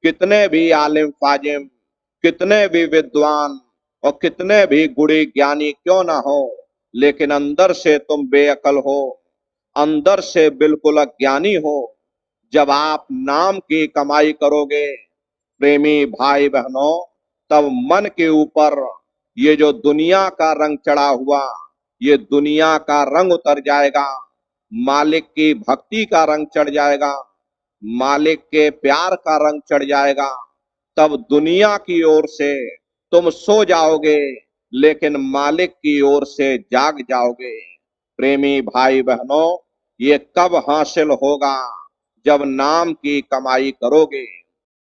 कितने भी आलिम फाजिम, कितने भी विद्वान और कितने भी गुणी ज्ञानी क्यों ना हो, लेकिन अंदर से तुम बेअकल हो, अंदर से बिल्कुल अज्ञानी हो। जब आप नाम की कमाई करोगे प्रेमी भाई बहनों, तब मन के ऊपर ये जो दुनिया का रंग चढ़ा हुआ, ये दुनिया का रंग उतर जाएगा, मालिक की भक्ति का रंग चढ़ जाएगा, मालिक के प्यार का रंग चढ़ जाएगा। तब दुनिया की ओर से तुम सो जाओगे, लेकिन मालिक की ओर से जाग जाओगे। प्रेमी भाई बहनों, ये कब हासिल होगा? जब नाम की कमाई करोगे।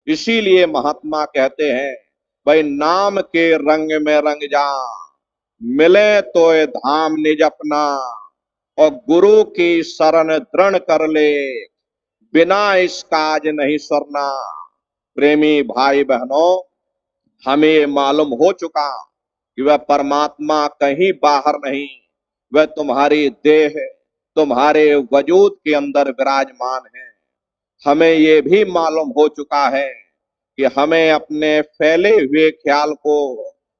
इसीलिए महात्मा कहते हैं, भाई नाम के रंग में रंग जा, मिले तो ये धाम निज अपना, और गुरु की शरण दृढ़ कर ले, बिना इस काज नहीं सरना। प्रेमी भाई बहनों, हमें ये मालूम हो चुका कि वह परमात्मा कहीं बाहर नहीं, वह तुम्हारी देह, तुम्हारे वजूद के अंदर विराजमान है। हमें ये भी मालूम हो चुका है कि हमें अपने फैले हुए ख्याल को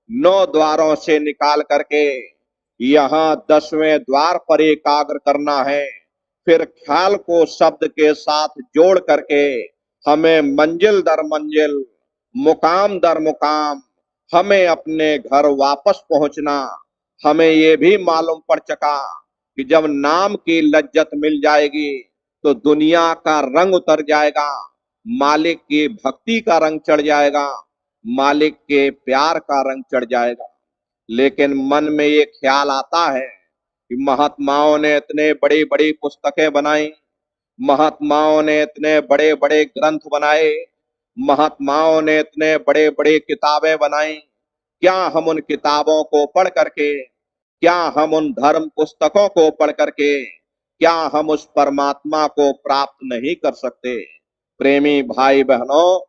9 द्वारों से निकाल करके यहाँ 10वें द्वार पर एकाग्र करना है। फिर ख्याल को शब्द के साथ जोड़ करके हमें मंजिल दर मंजिल, मुकाम दर मुकाम, हमें अपने घर वापस पहुंचना। हमें ये भी मालूम पड़ चुका कि जब नाम की लज्जत मिल जाएगी तो दुनिया का रंग उतर जाएगा, मालिक की भक्ति का रंग चढ़ जाएगा, मालिक के प्यार का रंग चढ़ जाएगा। लेकिन मन में ये ख्याल आता है कि महात्माओं ने इतने बड़ी बड़ी पुस्तकें बनाई, महात्माओं ने इतने बड़े बड़े ग्रंथ बनाए, महात्माओं ने इतने बड़े बड़े किताबें बनाई, क्या हम उन किताबों को पढ़ करके, क्या हम उन धर्म पुस्तकों को पढ़ करके, क्या हम उस परमात्मा को प्राप्त नहीं कर सकते? प्रेमी भाई बहनों,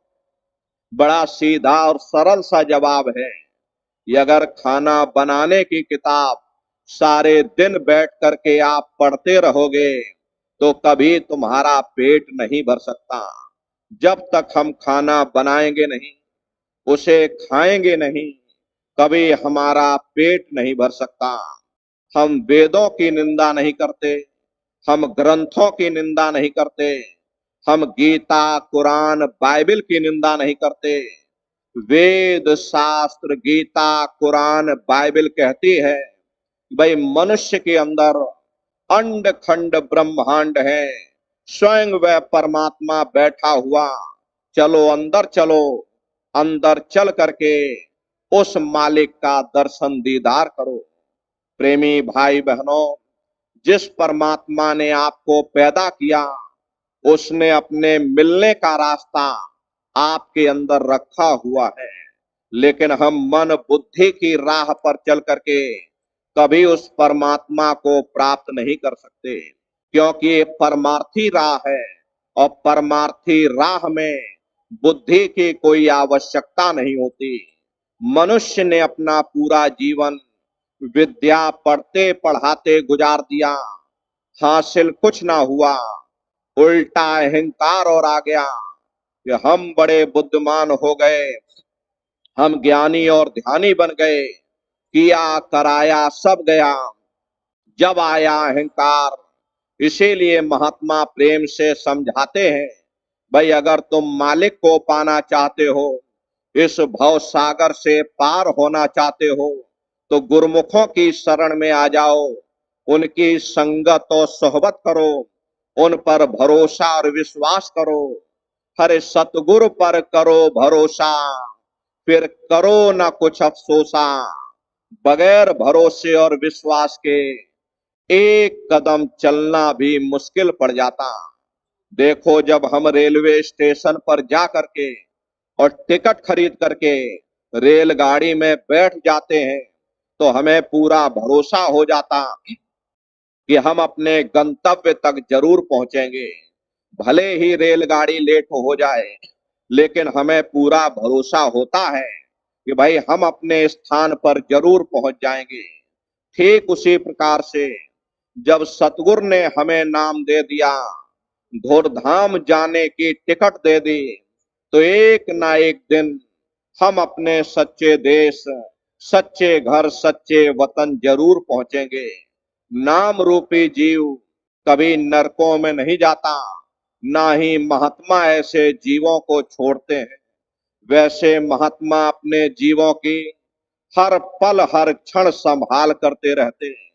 बड़ा सीधा और सरल सा जवाब है। ये अगर खाना बनाने की किताब सारे दिन बैठ करके आप पढ़ते रहोगे तो कभी तुम्हारा पेट नहीं भर सकता। जब तक हम खाना बनाएंगे नहीं, उसे खाएंगे नहीं, कभी हमारा पेट नहीं भर सकता। हम वेदों की निंदा नहीं करते, हम ग्रंथों की निंदा नहीं करते, हम गीता, कुरान, बाइबल की निंदा नहीं करते। वेद, शास्त्र, गीता, कुरान, बाइबल कहती है भाई मनुष्य के अंदर अंड खंड ब्रह्मांड है, स्वयं वह परमात्मा बैठा हुआ। चलो अंदर चलो, अंदर चल करके उस मालिक का दर्शन दीदार करो। प्रेमी भाई बहनों, जिस परमात्मा ने आपको पैदा किया, उसने अपने मिलने का रास्ता आपके अंदर रखा हुआ है। लेकिन हम मन बुद्धि की राह पर चल करके कभी उस परमात्मा को प्राप्त नहीं कर सकते, क्योंकि ये परमार्थी राह है, और परमार्थी राह में बुद्धि की कोई आवश्यकता नहीं होती। मनुष्य ने अपना पूरा जीवन विद्या पढ़ते पढ़ाते गुजार दिया, हासिल कुछ ना हुआ, उल्टा अहंकार और आ गया कि हम बड़े बुद्धिमान हो गए, हम ज्ञानी और ध्यानी बन गए, किया कराया सब गया। जब आया अहंकार, इसीलिए महात्मा प्रेम से समझाते हैं, भाई अगर तुम मालिक को पाना चाहते हो, इस भव सागर से पार होना चाहते हो, तो गुरुमुखों की शरण में आ जाओ, उनकी संगत और सोहबत करो, उन पर भरोसा और विश्वास करो। हरे सतगुरु पर करो भरोसा, फिर करो ना कुछ अफसोसा। बगैर भरोसे और विश्वास के एक कदम चलना भी मुश्किल पड़ जाता। देखो, जब हम रेलवे स्टेशन पर जा करके और टिकट खरीद करके रेलगाड़ी में बैठ जाते हैं तो हमें पूरा भरोसा हो जाता कि हम अपने गंतव्य तक जरूर पहुंचेंगे। भले ही रेलगाड़ी लेट हो जाए, लेकिन हमें पूरा भरोसा होता है कि भाई हम अपने स्थान पर जरूर पहुंच जाएंगे। ठीक उसी प्रकार से जब सतगुरु ने हमें नाम दे दिया, धूर्धाम जाने की टिकट दे दी, तो एक ना एक दिन हम अपने सच्चे देश, सच्चे घर, सच्चे वतन जरूर पहुंचेंगे। नाम रूपी जीव कभी नरकों में नहीं जाता, ना ही महात्मा ऐसे जीवों को छोड़ते हैं। वैसे महात्मा अपने जीवों की हर पल हर क्षण संभाल करते रहते हैं,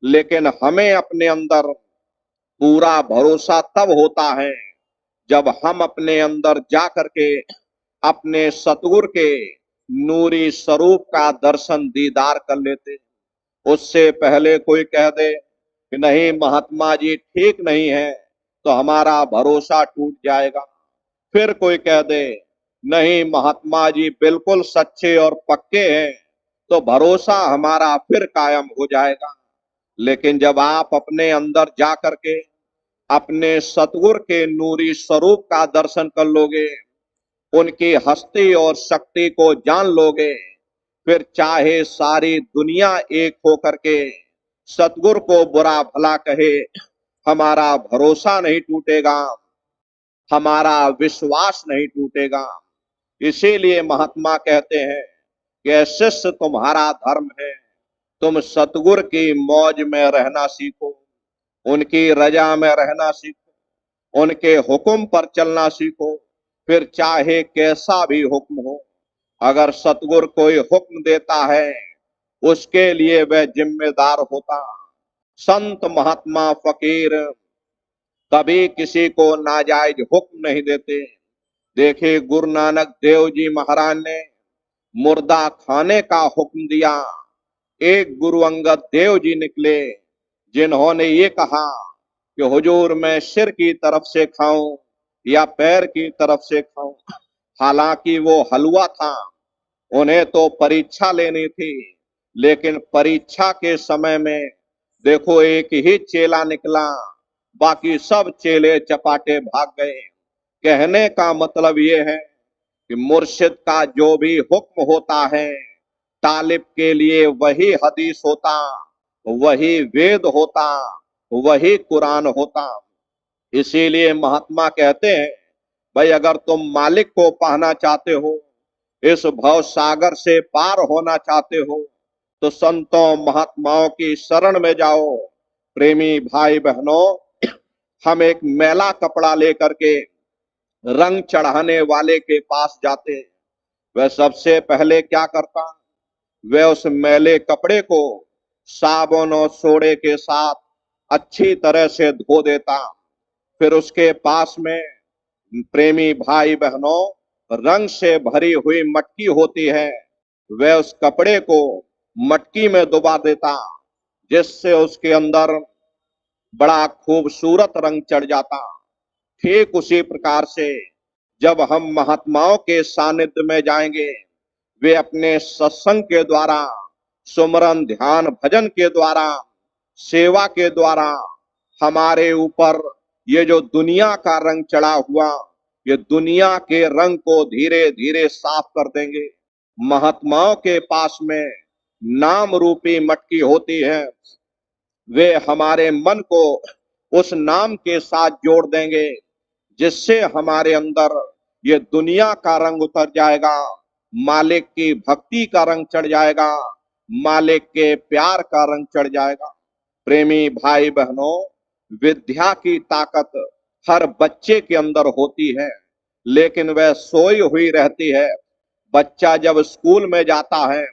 लेकिन हमें अपने अंदर पूरा भरोसा तब होता है जब हम अपने अंदर जा करके अपने सतगुरु के नूरी स्वरूप का दर्शन दीदार कर लेते। उससे पहले कोई कह दे कि नहीं महात्मा जी ठीक नहीं है, तो हमारा भरोसा टूट जाएगा। फिर कोई कह दे नहीं महात्मा जी बिल्कुल सच्चे और पक्के हैं, तो भरोसा हमारा फिर कायम हो जाएगा। लेकिन जब आप अपने अंदर जा करके अपने सतगुरु के नूरी स्वरूप का दर्शन कर लोगे, उनकी हस्ती और शक्ति को जान लोगे, फिर चाहे सारी दुनिया एक होकर के सतगुरु को बुरा भला कहे, हमारा भरोसा नहीं टूटेगा, हमारा विश्वास नहीं टूटेगा। इसीलिए महात्मा कहते हैं कि शिष्य तुम्हारा धर्म है, तुम सतगुरु की मौज में रहना सीखो, उनकी रजा में रहना सीखो, उनके हुक्म पर चलना सीखो, फिर चाहे कैसा भी हुक्म हो। अगर सतगुरु कोई हुक्म देता है, उसके लिए वह जिम्मेदार होता। संत महात्मा फकीर कभी किसी को नाजायज हुक्म नहीं देते। देखिए गुरु नानक देव जी महाराज ने मुर्दा खाने का हुक्म दिया। एक गुरु अंगद देव जी निकले, जिन्होंने ये कहा कि हुजूर मैं सिर की तरफ से खाऊं या पैर की तरफ से खाऊं। हालांकि वो हलवा था, उन्हें तो परीक्षा लेनी थी, लेकिन परीक्षा के समय में देखो एक ही चेला निकला, बाकी सब चेले चपाटे भाग गए। कहने का मतलब ये है कि मुर्शिद का जो भी हुक्म होता है, तालिब के लिए वही हदीस होता, वही वेद होता, वही कुरान होता। इसीलिए महात्मा कहते हैं भाई अगर तुम मालिक को पाना चाहते हो, इस भव सागर से पार होना चाहते हो, तो संतों महात्माओं की शरण में जाओ। प्रेमी भाई बहनों, हम एक मैला कपड़ा लेकर के रंग चढ़ाने वाले के पास जाते, वह सबसे पहले क्या करता, वह उस मैले कपड़े को साबुन और सोडे के साथ अच्छी तरह से धो देता। फिर उसके पास में प्रेमी भाई बहनों रंग से भरी हुई मटकी होती है, वह उस कपड़े को मटकी में डुबा देता, जिससे उसके अंदर बड़ा खूबसूरत रंग चढ़ जाता। ठीक उसी प्रकार से जब हम महात्माओं के सानिध्य में जाएंगे, वे अपने सत्संग के द्वारा, सुमरन ध्यान भजन के द्वारा, सेवा के द्वारा हमारे ऊपर ये जो दुनिया का रंग चढ़ा हुआ, ये दुनिया के रंग को धीरे धीरे साफ कर देंगे। महात्माओं के पास में नाम रूपी मटकी होती है, वे हमारे मन को उस नाम के साथ जोड़ देंगे, जिससे हमारे अंदर ये दुनिया का रंग उतर जाएगा, मालिक की भक्ति का रंग चढ़ जाएगा, मालिक के प्यार का रंग चढ़ जाएगा। प्रेमी भाई बहनों, विद्या की ताकत हर बच्चे के अंदर होती है, लेकिन वह सोई हुई रहती है। बच्चा जब स्कूल में जाता है,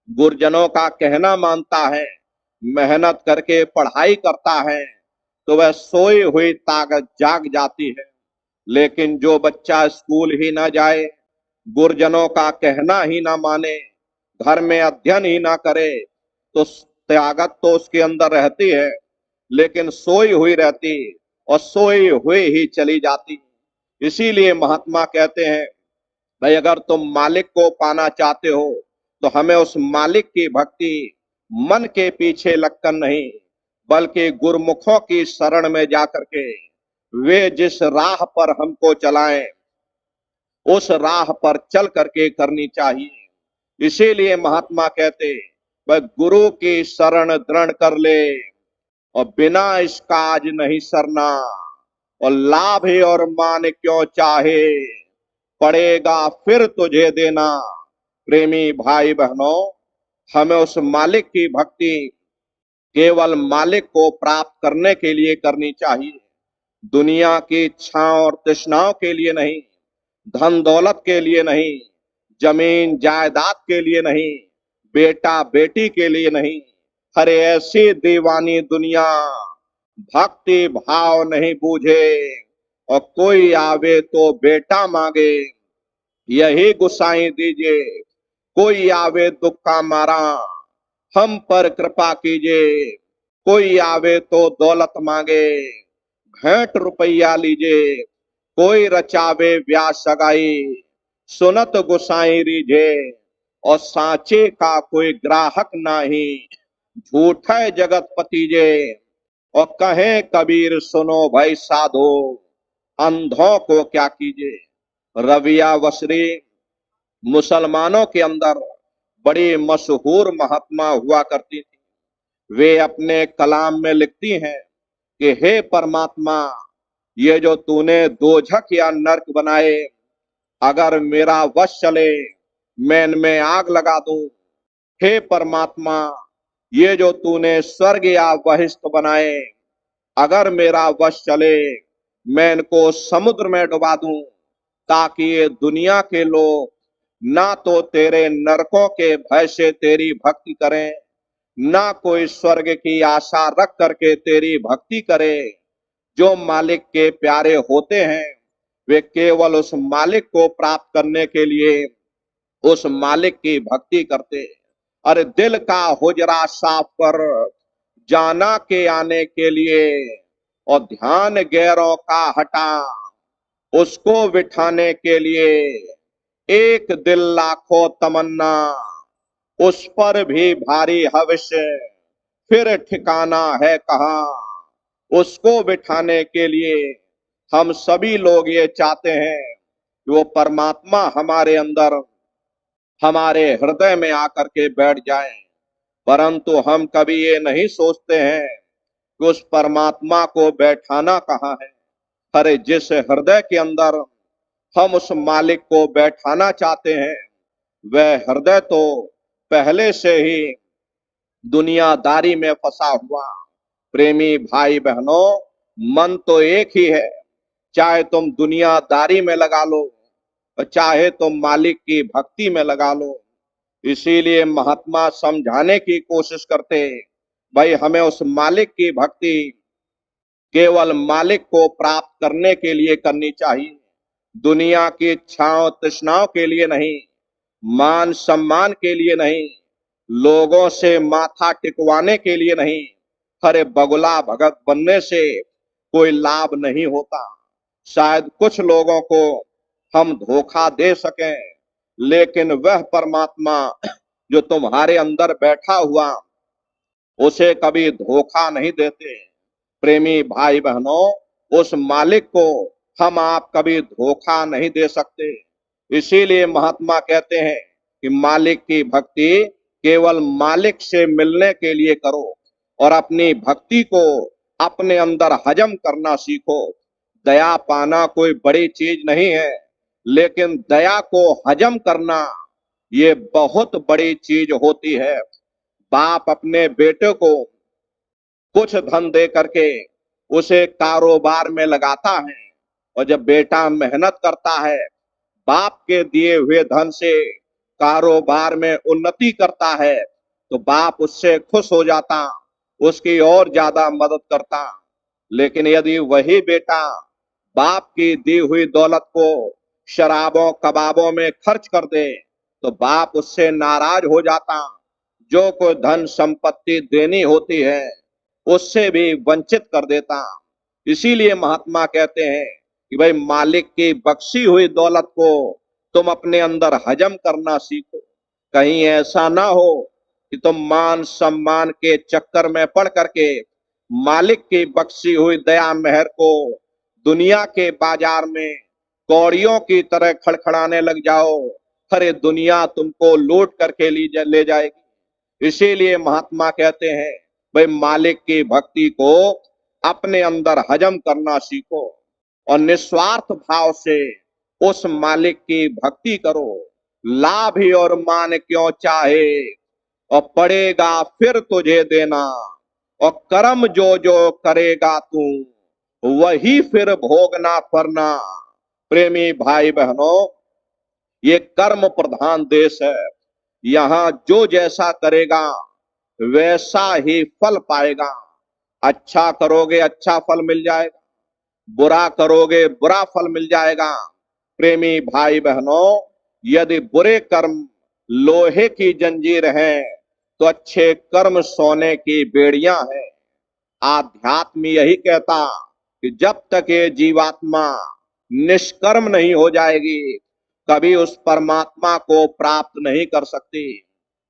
गुरुजनों का कहना मानता है, मेहनत करके पढ़ाई करता है, तो वह सोई हुई ताकत जाग जाती है। लेकिन जो बच्चा स्कूल ही ना जाए, गुरुजनों का कहना ही ना माने, घर में अध्ययन ही ना करे, तो त्यागत तो उसके अंदर रहती है, लेकिन सोई हुई रहती और सोई हुई ही चली जाती। इसीलिए महात्मा कहते हैं भाई अगर तुम मालिक को पाना चाहते हो, तो हमें उस मालिक की भक्ति मन के पीछे लगकर नहीं, बल्कि गुरुमुखों की शरण में जाकर के वे जिस राह पर हमको चलाएं, उस राह पर चल करके करनी चाहिए। इसीलिए महात्मा कहते वह गुरु की शरण दृढ़ कर ले और बिना इसका आज नहीं सरना, और लाभ और मान क्यों चाहे, पड़ेगा फिर तुझे देना। प्रेमी भाई बहनों, हमें उस मालिक की भक्ति केवल मालिक को प्राप्त करने के लिए करनी चाहिए, दुनिया की इच्छाओं और तृष्णाओं के लिए नहीं। धन दौलत के लिए नहीं, जमीन जायदाद के लिए नहीं, बेटा बेटी के लिए नहीं। अरे ऐसी दीवानी दुनिया भक्ति भाव नहीं बूझे, और कोई आवे तो बेटा मांगे, यही गुसाई दीजिए। कोई आवे दुख का मारा, हम पर कृपा कीजिए। कोई आवे तो दौलत मांगे, भेंट रुपया लीजिए। कोई रचावे ब्याह सगाई, सुनत गुसाई रीझे। और सांचे का कोई ग्राहक नाही, झूठ है जगत पतिजे। और कहे कबीर सुनो भाई साधो, अंधों को क्या कीजिए। रविया वसरी मुसलमानों के अंदर बड़ी मशहूर महात्मा हुआ करती थी। वे अपने कलाम में लिखती हैं कि हे परमात्मा, ये जो तूने दोजख या नरक बनाए, अगर मेरा वश चले मैं इनमें आग लगा दूं। हे परमात्मा, ये जो तूने स्वर्ग या बहिष्ट बनाए, अगर मेरा वश चले मैं इनको समुद्र में डुबा दूं, ताकि ये दुनिया के लोग ना तो तेरे नरकों के भय से तेरी भक्ति करें, ना कोई स्वर्ग की आशा रख करके तेरी भक्ति करे। जो मालिक के प्यारे होते हैं वे केवल उस मालिक को प्राप्त करने के लिए उस मालिक की भक्ति करते। अरे दिल का हुजरा साफ कर, जाना के आने के लिए, और ध्यान गैरों का हटा, उसको बिठाने के लिए। एक दिल लाखों तमन्ना, उस पर भी भारी हविष्य, फिर ठिकाना है कहाँ, उसको बिठाने के लिए। हम सभी लोग ये चाहते हैं कि वो परमात्मा हमारे अंदर, हमारे हृदय में आकर के बैठ जाए, परंतु हम कभी ये नहीं सोचते हैं कि उस परमात्मा को बैठाना कहाँ है। अरे जिस हृदय के अंदर हम उस मालिक को बैठाना चाहते हैं, वह हृदय तो पहले से ही दुनियादारी में फंसा हुआ। प्रेमी भाई बहनों, मन तो एक ही है, चाहे तुम दुनियादारी में लगा लो और चाहे तुम मालिक की भक्ति में लगा लो। इसीलिए महात्मा समझाने की कोशिश करते, भाई हमें उस मालिक की भक्ति केवल मालिक को प्राप्त करने के लिए करनी चाहिए, दुनिया की इच्छाओं तृष्णाओं के लिए नहीं, मान सम्मान के लिए नहीं, लोगों से माथा टिकवाने के लिए नहीं। अरे बगुला भगत बनने से कोई लाभ नहीं होता। शायद कुछ लोगों को हम धोखा दे सकें, लेकिन वह परमात्मा जो तुम्हारे अंदर बैठा हुआ, उसे कभी धोखा नहीं देते। प्रेमी भाई बहनों, उस मालिक को हम आप कभी धोखा नहीं दे सकते। इसीलिए महात्मा कहते हैं कि मालिक की भक्ति केवल मालिक से मिलने के लिए करो, और अपनी भक्ति को अपने अंदर हजम करना सीखो। दया पाना कोई बड़ी चीज नहीं है, लेकिन दया को हजम करना ये बहुत बड़ी चीज होती है। बाप अपने बेटे को कुछ धन दे करके उसे कारोबार में लगाता है, और जब बेटा मेहनत करता है, बाप के दिए हुए धन से कारोबार में उन्नति करता है, तो बाप उससे खुश हो जाता, उसकी और ज्यादा मदद करता। लेकिन यदि वही बेटा बाप की दी हुई दौलत को शराबों कबाबों में खर्च कर दे, तो बाप उससे नाराज हो जाता, जो कोई धन संपत्ति देनी होती है उससे भी वंचित कर देता। इसीलिए महात्मा कहते हैं कि भाई मालिक की बख्शी हुई दौलत को तुम अपने अंदर हजम करना सीखो। कहीं ऐसा ना हो कि तुम मान सम्मान के चक्कर में पड़ करके मालिक की बख्शी हुई दया मेहर को दुनिया के बाजार में कौड़ियों की तरह खड़खड़ाने लग जाओ। अरे दुनिया तुमको लूट करके ले जाएगी। इसीलिए महात्मा कहते हैं भाई मालिक की भक्ति को अपने अंदर हजम करना सीखो, और निस्वार्थ भाव से उस मालिक की भक्ति करो। लाभ ही और मान क्यों चाहे, और पड़ेगा फिर तुझे देना, और कर्म जो जो करेगा तू वही फिर भोगना पड़ना। प्रेमी भाई बहनों, ये कर्म प्रधान देश है। यहाँ जो जैसा करेगा वैसा ही फल पाएगा। अच्छा करोगे अच्छा फल मिल जाएगा, बुरा करोगे बुरा फल मिल जाएगा। प्रेमी भाई बहनों, यदि बुरे कर्म लोहे की जंजीर है तो अच्छे कर्म सोने की बेड़ियां हैं। आध्यात्म यही कहता कि जब तक ये जीवात्मा निष्कर्म नहीं हो जाएगी कभी उस परमात्मा को प्राप्त नहीं कर सकती।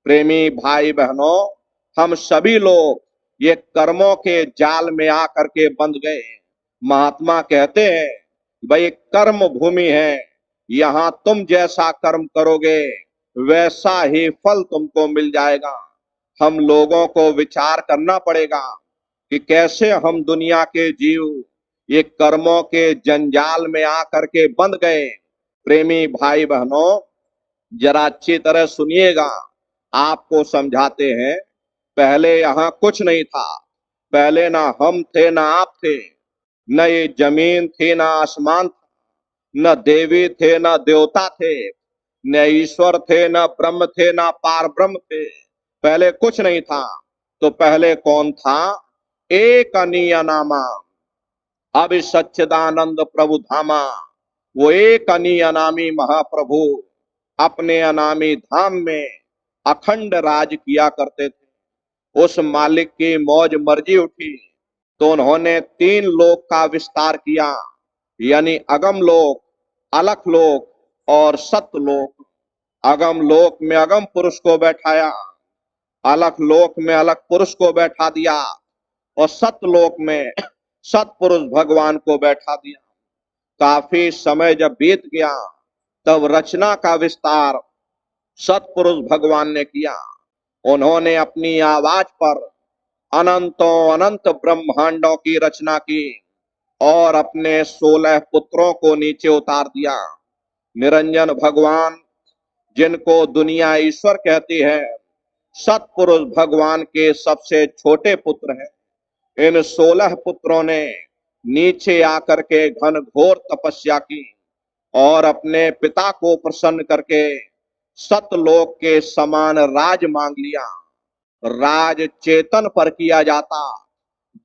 प्रेमी भाई बहनों, हम सभी लोग ये कर्मों के जाल में आकर के बंध गए। महात्मा कहते हैं भाई कर्म भूमि है, यहाँ तुम जैसा कर्म करोगे वैसा ही फल तुमको मिल जाएगा। हम लोगों को विचार करना पड़ेगा कि कैसे हम दुनिया के जीव ये कर्मों के जंजाल में आकर के बंध गए। प्रेमी भाई बहनों, जरा अच्छी तरह सुनिएगा, आपको समझाते हैं। पहले यहाँ कुछ नहीं था। पहले ना हम थे ना आप थे, न ये जमीन थी ना आसमान था, न देवी थे ना देवता थे, न ईश्वर थे ना ब्रह्म थे ना पार ब्रह्म थे। पहले कुछ नहीं था। तो पहले कौन था? एक अनियनामा अब सच्चिदानंद प्रभु धामा। वो एक अनियनामी महाप्रभु अपने अनामी धाम में अखंड राज किया करते थे। उस मालिक की मौज मर्जी उठी तो उन्होंने 3 लोक का विस्तार किया, यानी अगम लोक, अलख लोक और सतलोक। अगम लोक में अगम पुरुष को बैठाया, अलख लोक में अलख पुरुष को बैठा दिया और सतलोक में सतपुरुष भगवान को बैठा दिया। काफी समय जब बीत गया तब रचना का विस्तार सतपुरुष भगवान ने किया। उन्होंने अपनी आवाज पर अनंतों अनंत ब्रह्मांडों की रचना की और अपने 16 पुत्रों को नीचे उतार दिया। निरंजन भगवान, जिनको दुनिया ईश्वर कहती है, सतपुरुष भगवान के सबसे छोटे पुत्र हैं। इन 16 पुत्रों ने नीचे आकर के घन घोर तपस्या की और अपने पिता को प्रसन्न करके सतलोक के समान राज मांग लिया। राज चेतन पर किया जाता,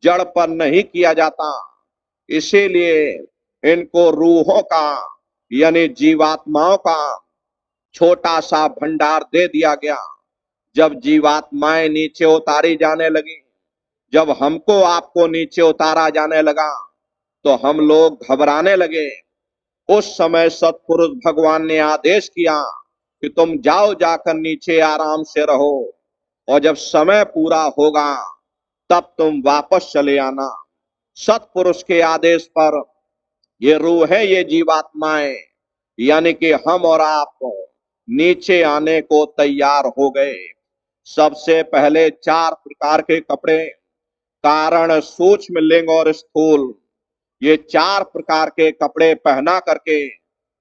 जड़ पर नहीं किया जाता। इसीलिए इनको रूहों का यानी जीवात्माओं का छोटा सा भंडार दे दिया गया। जब जीवात्माएं नीचे उतारी जाने लगी, जब हमको आपको नीचे उतारा जाने लगा तो हम लोग घबराने लगे। उस समय सतपुरुष भगवान ने आदेश किया कि तुम जाओ, जाकर नीचे आराम से रहो और जब समय पूरा होगा तब तुम वापस चले आना। सतपुरुष के आदेश पर ये रूह है, ये जीवात्माएं यानी कि हम और आप नीचे आने को तैयार हो गए। सबसे पहले 4 प्रकार के कपड़े, कारण, सूक्ष्म, लिंग और स्थूल, ये 4 प्रकार के कपड़े पहना करके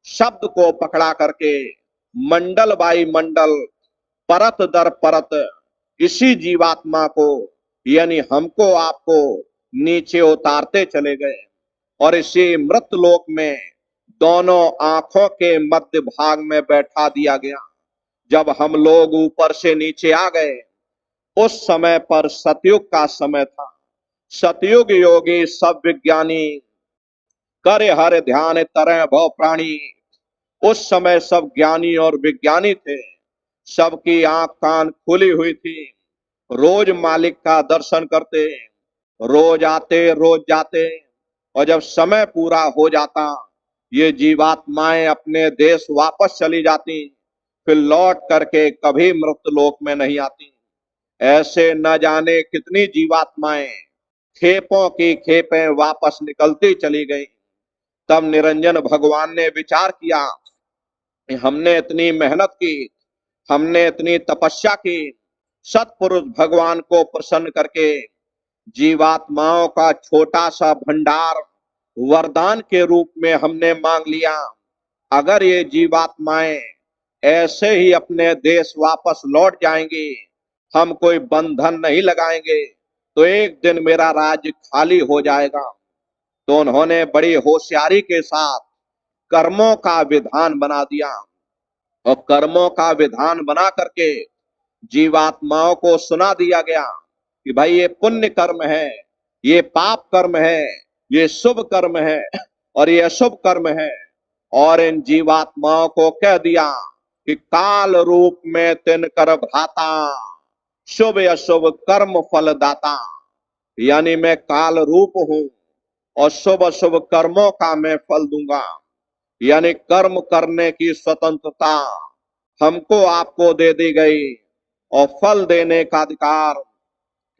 शब्द को पकड़ा करके मंडल बाई मंडल, परत दर परत इसी जीवात्मा को यानी हमको आपको नीचे उतारते चले गए और इसी मृत लोक में दोनों आंखों के मध्य भाग में बैठा दिया गया। जब हम लोग ऊपर से नीचे आ गए उस समय पर सतयुग का समय था। सतयुग योगी सब विज्ञानी करे हर ध्यान तरह भव प्राणी। उस समय सब ज्ञानी और विज्ञानी थे, सबकी आंख कान खुली हुई थी, रोज मालिक का दर्शन करते, रोज आते रोज जाते और जब समय पूरा हो जाता ये जीवात्माएं अपने देश वापस चली जाती, फिर लौट करके कभी मृतलोक में नहीं आती। ऐसे न जाने कितनी जीवात्माएं खेपों की खेपें वापस निकलती चली गई। तब निरंजन भगवान ने विचार किया, हमने इतनी मेहनत की, हमने इतनी तपस्या की, सतपुरुष भगवान को प्रसन्न करके जीवात्माओं का छोटा सा भंडार वरदान के रूप में हमने मांग लिया। अगर ये जीवात्माएं ऐसे ही अपने देश वापस लौट जाएंगी, हम कोई बंधन नहीं लगाएंगे, तो एक दिन मेरा राज्य खाली हो जाएगा। तो उन्होंने बड़ी होशियारी के साथ कर्मों का विधान बना दिया और कर्मों का विधान बना करके जीवात्माओं को सुना दिया गया कि भाई ये पुण्य कर्म है, ये पाप कर्म है, ये शुभ कर्म है और ये अशुभ कर्म है। और इन जीवात्माओं को कह दिया कि काल रूप में तिनकर भ्राता, शुभ अशुभ कर्म फल दाता। यानी मैं काल रूप हूं और शुभ अशुभ कर्मों का मैं फल दूंगा। यानी कर्म करने की स्वतंत्रता हमको आपको दे दी गई और फल देने का अधिकार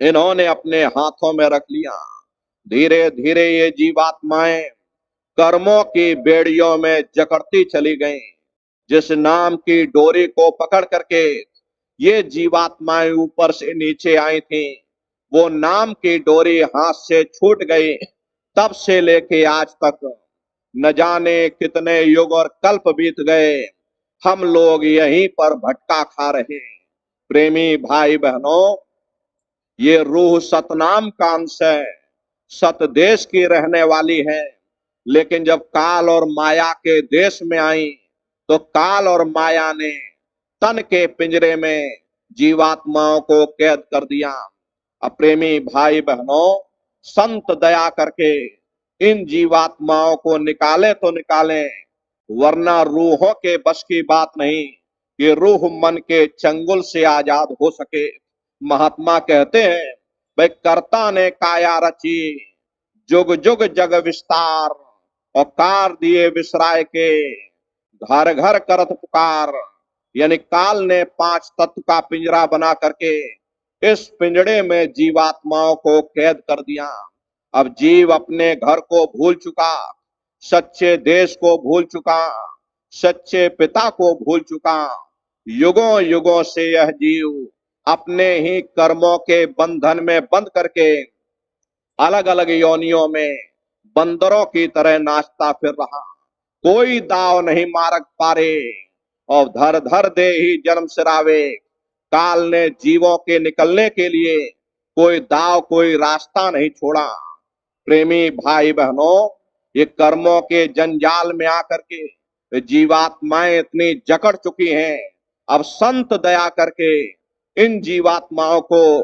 इन्होंने अपने हाथों में रख लिया। धीरे धीरे ये जीवात्माएं कर्मों की बेड़ियों में जकड़ती चली गईं। जिस नाम की डोरी को पकड़ करके ये जीवात्माएं ऊपर से नीचे आई थी, वो नाम की डोरी हाथ से छूट गई। तब से लेके आज तक न जाने कितने युग और कल्प बीत गए, हम लोग यहीं पर भटका खा रहे हैं। प्रेमी भाई बहनों, ये रूह सतनाम का अंश है, सत देश की रहने वाली है। लेकिन जब काल और माया के देश में आई तो काल और माया ने तन के पिंजरे में जीवात्माओं को कैद कर दिया। अप्रेमी भाई बहनों, संत दया करके इन जीवात्माओं को निकाले तो निकाले, वरना रूहों के बस की बात नहीं कि रूह मन के चंगुल से आजाद हो सके। महात्मा कहते हैं, भाई कर्ता ने काया रची, जुग जुग जग विस्तार, और कार दिए विसराय के, घर घर करत पुकार। यानी काल ने 5 तत्व का पिंजरा बना करके इस पिंजरे में जीवात्माओं को कैद कर दिया। अब जीव अपने घर को भूल चुका, सच्चे देश को भूल चुका, सच्चे पिता को भूल चुका। युगों युगों से यह जीव अपने ही कर्मों के बंधन में बंद करके अलग अलग योनियों में बंदरों की तरह नाचता फिर रहा। कोई दाव नहीं मारक पारे और धर धर दे ही जन्म सिरावे। काल ने जीवों के निकलने के लिए कोई दाव, कोई रास्ता नहीं छोड़ा। प्रेमी भाई बहनों, ये कर्मों के जंजाल में आकर के जीवात्माएं इतनी जकड़ चुकी हैं। अब संत दया करके इन जीवात्माओं को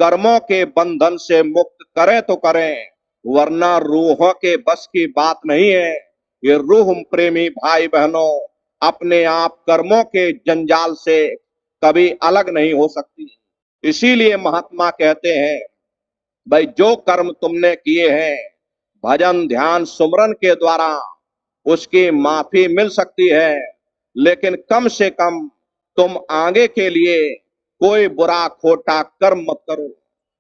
कर्मों के बंधन से मुक्त करें तो करें, वरना रूहों के बस की बात नहीं है। ये रूह प्रेमी भाई बहनों अपने आप कर्मों के जंजाल से कभी अलग नहीं हो सकती। इसीलिए महात्मा कहते हैं, भाई जो कर्म तुमने किए हैं भजन ध्यान सुमरन के द्वारा उसकी माफी मिल सकती है, लेकिन कम से कम तुम आगे के लिए कोई बुरा खोटा कर्म मत करो।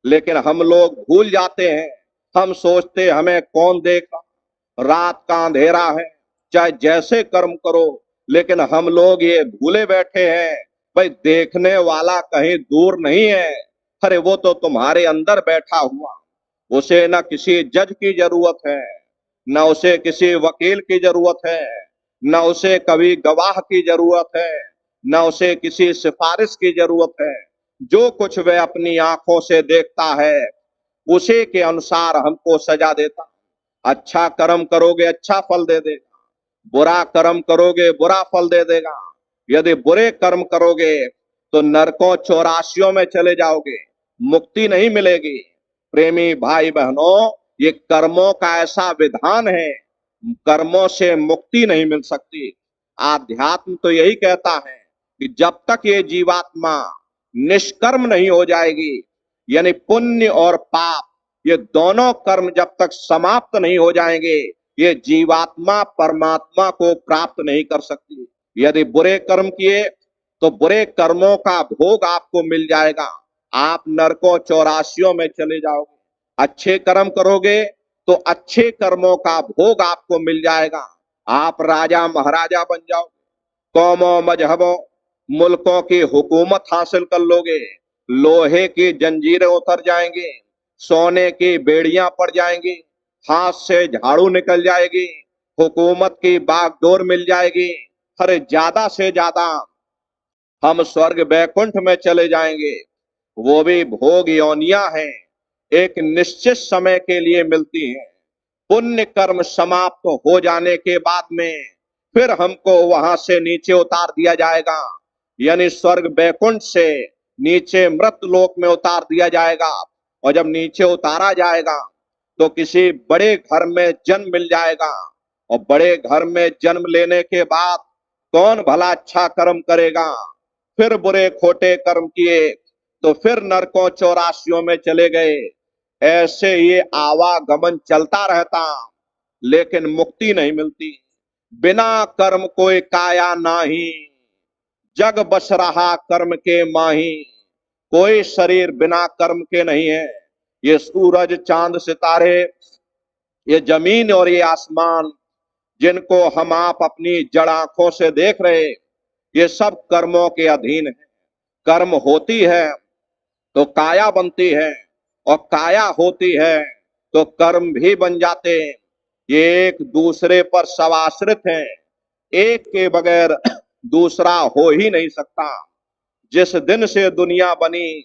लेकिन हम लोग भूल जाते हैं, हम सोचते हमें कौन देगा, रात का अंधेरा है, चाहे जैसे कर्म करो। लेकिन हम लोग ये भूले बैठे हैं, भाई देखने वाला कहीं दूर नहीं है। अरे वो तो तुम्हारे अंदर बैठा हुआ, उसे न किसी जज की जरूरत है, न उसे किसी वकील की जरूरत है, न उसे कभी गवाह की जरूरत है, न उसे किसी सिफारिश की जरूरत है। जो कुछ वह अपनी आंखों से देखता है उसी के अनुसार हमको सजा देता। अच्छा कर्म करोगे अच्छा फल दे देगा, बुरा कर्म करोगे बुरा फल दे देगा। यदि बुरे कर्म करोगे तो नरकों 84 में चले जाओगे, मुक्ति नहीं मिलेगी। प्रेमी भाई बहनों, ये कर्मों का ऐसा विधान है, कर्मों से मुक्ति नहीं मिल सकती। आध्यात्म तो यही कहता है कि जब तक ये जीवात्मा निष्कर्म नहीं हो जाएगी, यानी पुण्य और पाप ये दोनों कर्म जब तक समाप्त नहीं हो जाएंगे, ये जीवात्मा परमात्मा को प्राप्त नहीं कर सकती। यदि बुरे कर्म किए तो बुरे कर्मों का भोग आपको मिल जाएगा, आप नरकों 84 में चले जाओगे। अच्छे कर्म करोगे तो अच्छे कर्मों का भोग आपको मिल जाएगा, आप राजा महाराजा बन जाओगे, कौमों मजहबों मुल्कों की हुकूमत हासिल कर लोगे, लोहे की जंजीरें उतर जाएंगी, सोने की बेड़ियां पड़ जाएंगी, हाथ से झाड़ू निकल जाएगी, हुकूमत की बागडोर मिल जाएगी। अरे ज्यादा से ज्यादा हम स्वर्ग बैकुंठ में चले जाएंगे। वो भी भोग योनियां हैं, एक निश्चित समय के लिए मिलती हैं। पुण्य कर्म समाप्त हो जाने के बाद में फिर हमको वहां से नीचे उतार दिया जाएगा, यानी स्वर्ग बैकुंठ से नीचे मृत लोक में उतार दिया जाएगा। और जब नीचे उतारा जाएगा तो किसी बड़े घर में जन्म मिल जाएगा, और बड़े घर में जन्म लेने के बाद कौन भला अच्छा कर्म करेगा, फिर बुरे खोटे कर्म किए तो फिर नरकों चौरासियों में चले गए। ऐसे ये आवागमन चलता रहता, लेकिन मुक्ति नहीं मिलती। बिना कर्म कोई काया नाही, जग बस रहा कर्म के माही। कोई शरीर बिना कर्म के नहीं है। ये सूरज चांद सितारे, ये जमीन और ये आसमान, जिनको हम आप अपनी जड़ आंखों से देख रहे, ये सब कर्मों के अधीन है। कर्म होती है तो काया बनती है, और काया होती है तो कर्म भी बन जाते हैं। ये एक दूसरे पर सवाश्रित हैं, एक के बगैर दूसरा हो ही नहीं सकता। जिस दिन से दुनिया बनी,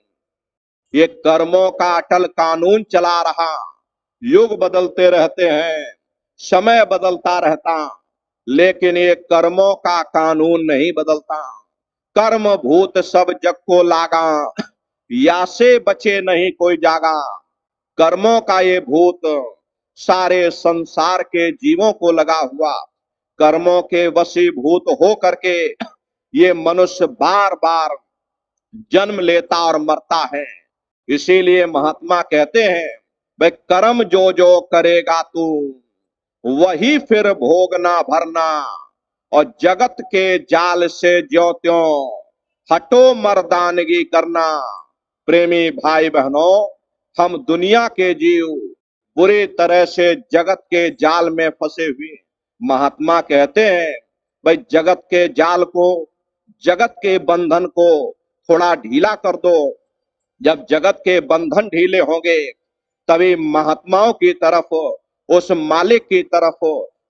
ये कर्मों का अटल कानून चला रहा। युग बदलते रहते हैं, समय बदलता रहता, लेकिन ये कर्मों का कानून नहीं बदलता। कर्म भूत सब जग को लागा, या से बचे नहीं कोई जागा। कर्मों का ये भूत सारे संसार के जीवों को लगा हुआ। कर्मों के वशीभूत हो करके ये मनुष्य बार बार जन्म लेता और मरता है। इसीलिए महात्मा कहते हैं, भाई कर्म जो जो करेगा तू, वही फिर भोगना भरना। और जगत के जाल से ज्यों त्यों हटो मर्दानगी करना। प्रेमी भाई बहनों, हम दुनिया के जीव बुरी तरह से जगत के जाल में फंसे हुए। महात्मा कहते हैं, भाई जगत के जाल को, जगत के बंधन को थोड़ा ढीला कर दो। जब जगत के बंधन ढीले होंगे, तभी महात्माओं की तरफ, उस मालिक की तरफ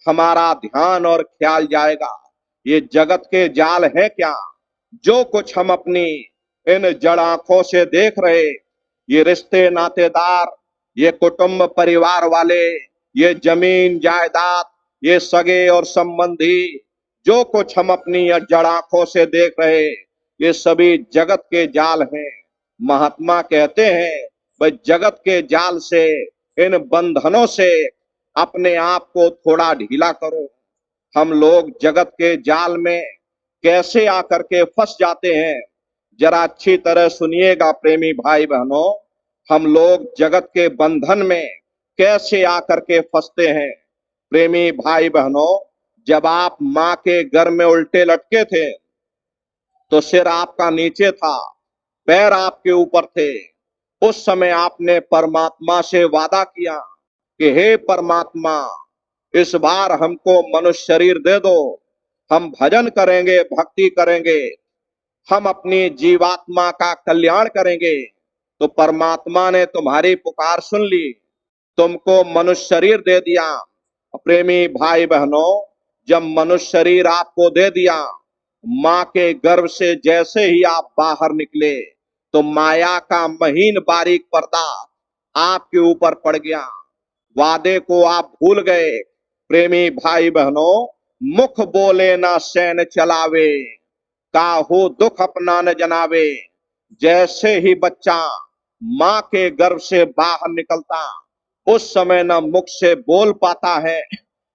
हमारा ध्यान और ख्याल जाएगा। ये जगत के जाल है क्या? जो कुछ हम अपनी इन जड़ आंखों से देख रहे, ये रिश्ते नातेदार, ये कुटुंब परिवार वाले, ये जमीन जायदाद, ये सगे और संबंधी, जो कुछ हम अपनी जड़ आंखों से देख रहे, ये सभी जगत के जाल हैं। महात्मा कहते हैं, भाई जगत के जाल से, इन बंधनों से अपने आप को थोड़ा ढीला करो। हम लोग जगत के जाल में कैसे आकर के फंस जाते हैं, जरा अच्छी तरह सुनिएगा प्रेमी भाई बहनों। हम लोग जगत के बंधन में कैसे आकर के फंसते हैं। प्रेमी भाई बहनों, जब आप माँ के घर में उल्टे लटके थे, तो सिर आपका नीचे था, पैर आपके ऊपर थे। उस समय आपने परमात्मा से वादा किया कि हे परमात्मा, इस बार हमको मनुष्य शरीर दे दो, हम भजन करेंगे, भक्ति करेंगे, हम अपनी जीवात्मा का कल्याण करेंगे। तो परमात्मा ने तुम्हारी पुकार सुन ली, तुमको मनुष्य शरीर दे दिया। प्रेमी भाई बहनों, जब मनुष्य शरीर आपको दे दिया, माँ के गर्भ से जैसे ही आप बाहर निकले, तो माया का महीन बारीक पर्दा आपके ऊपर पड़ गया। वादे को आप भूल गए। प्रेमी भाई बहनों, मुख बोले ना सैन चलावे, काहू दुख अपना न जनावे। जैसे ही बच्चा माँ के गर्भ से बाहर निकलता, उस समय न मुख से बोल पाता है,